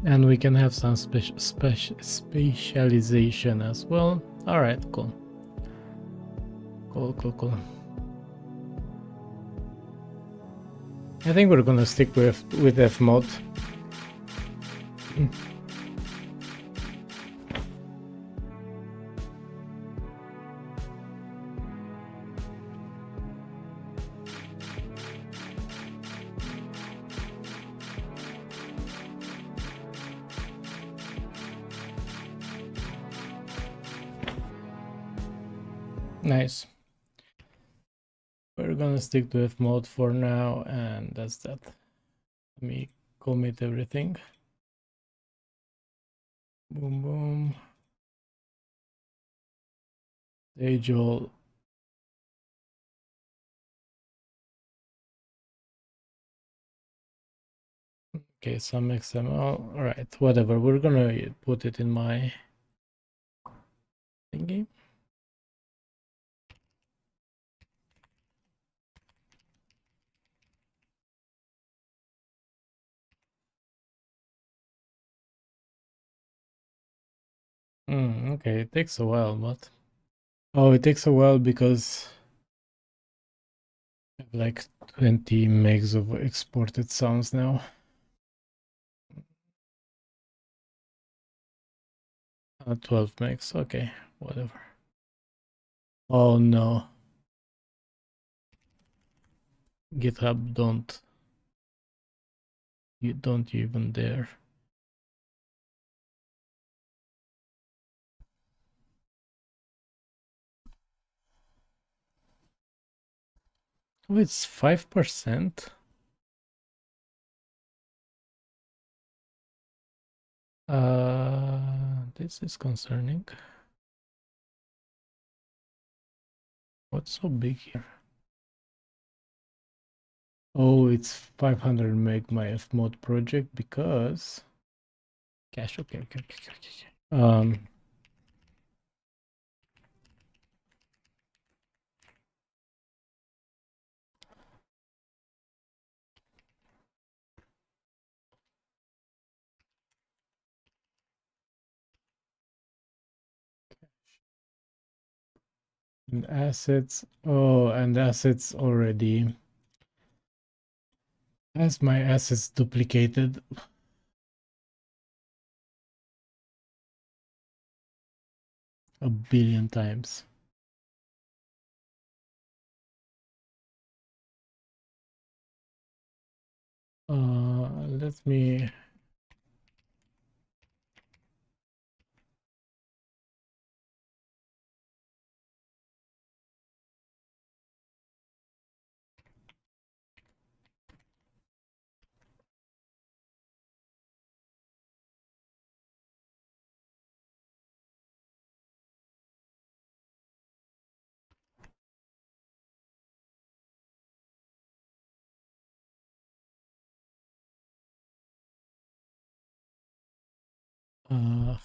And we can have some specialization as well. Alright, cool. Cool. I think we're gonna stick with fmod. Nice. We're gonna stick to fmod for now, and that's that. Let me commit everything. Boom, boom. Stage all. Okay, some XML. Alright, whatever. We're gonna put it in my thingy. Okay, it takes a while, but... Oh, it takes a while because I have like 20 megs of exported sounds now. 12 megs, okay, whatever. Oh no. GitHub, you don't even dare. Oh, it's 5%. this is concerning. What's so big here? Oh, it's 500 meg my fmod project because cache. Okay. And assets. Oh, and assets already has my assets duplicated. A billion times. Let me.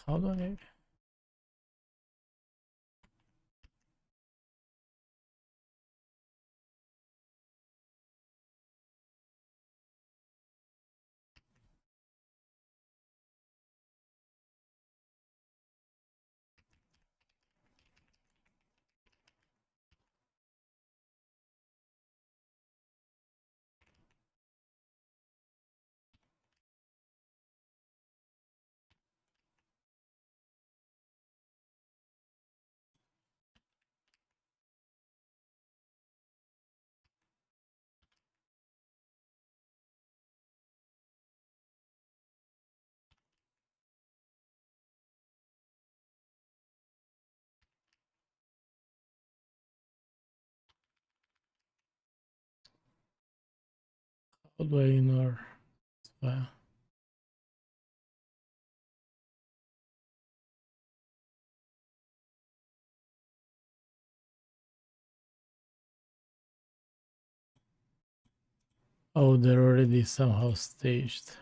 How do I? How do I ignore? Oh, they're already somehow staged.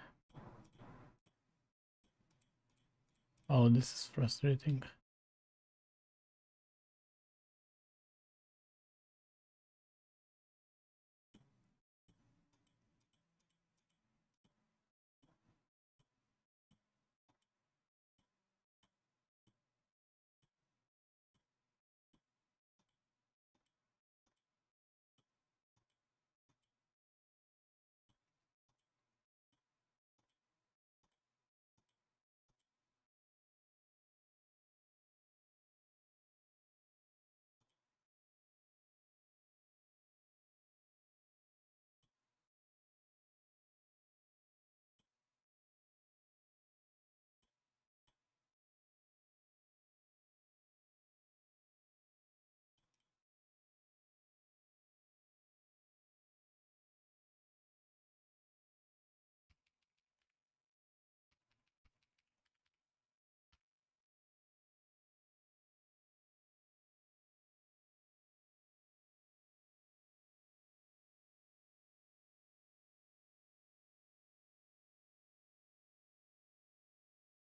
Oh, this is frustrating.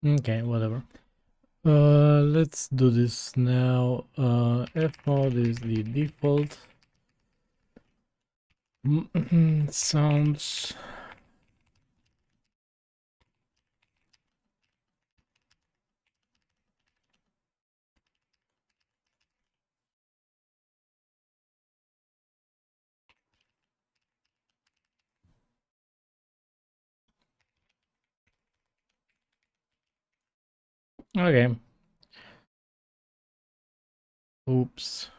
Okay, whatever. Let's do this now. Fmod is the default. Sounds. Okay. Oops.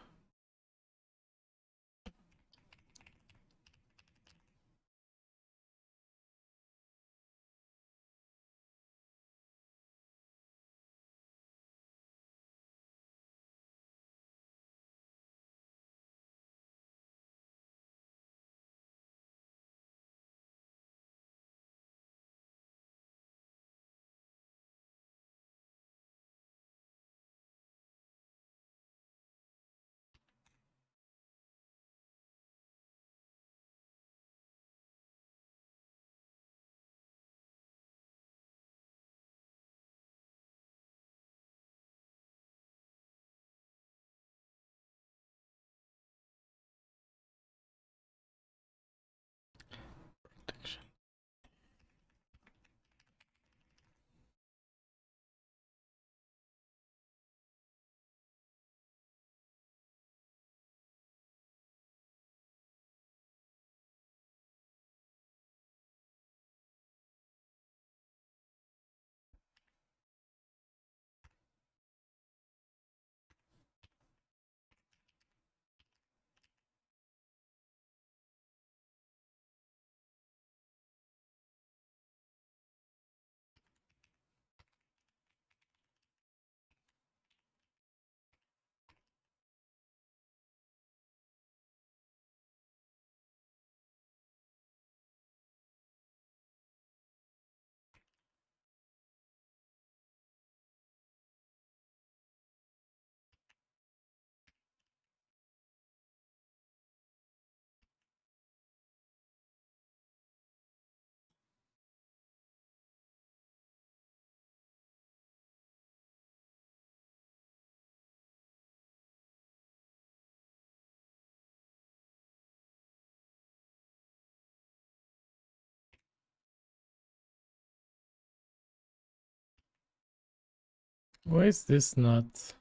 Why is this not?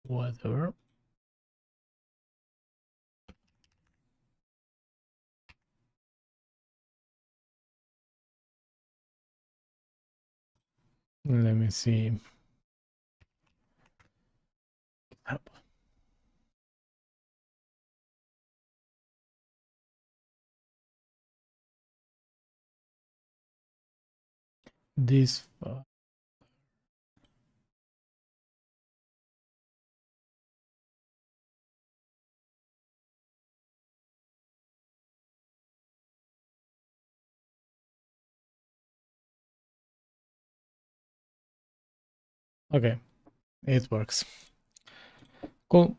Whatever. Let me see. This. Okay, it works. Cool.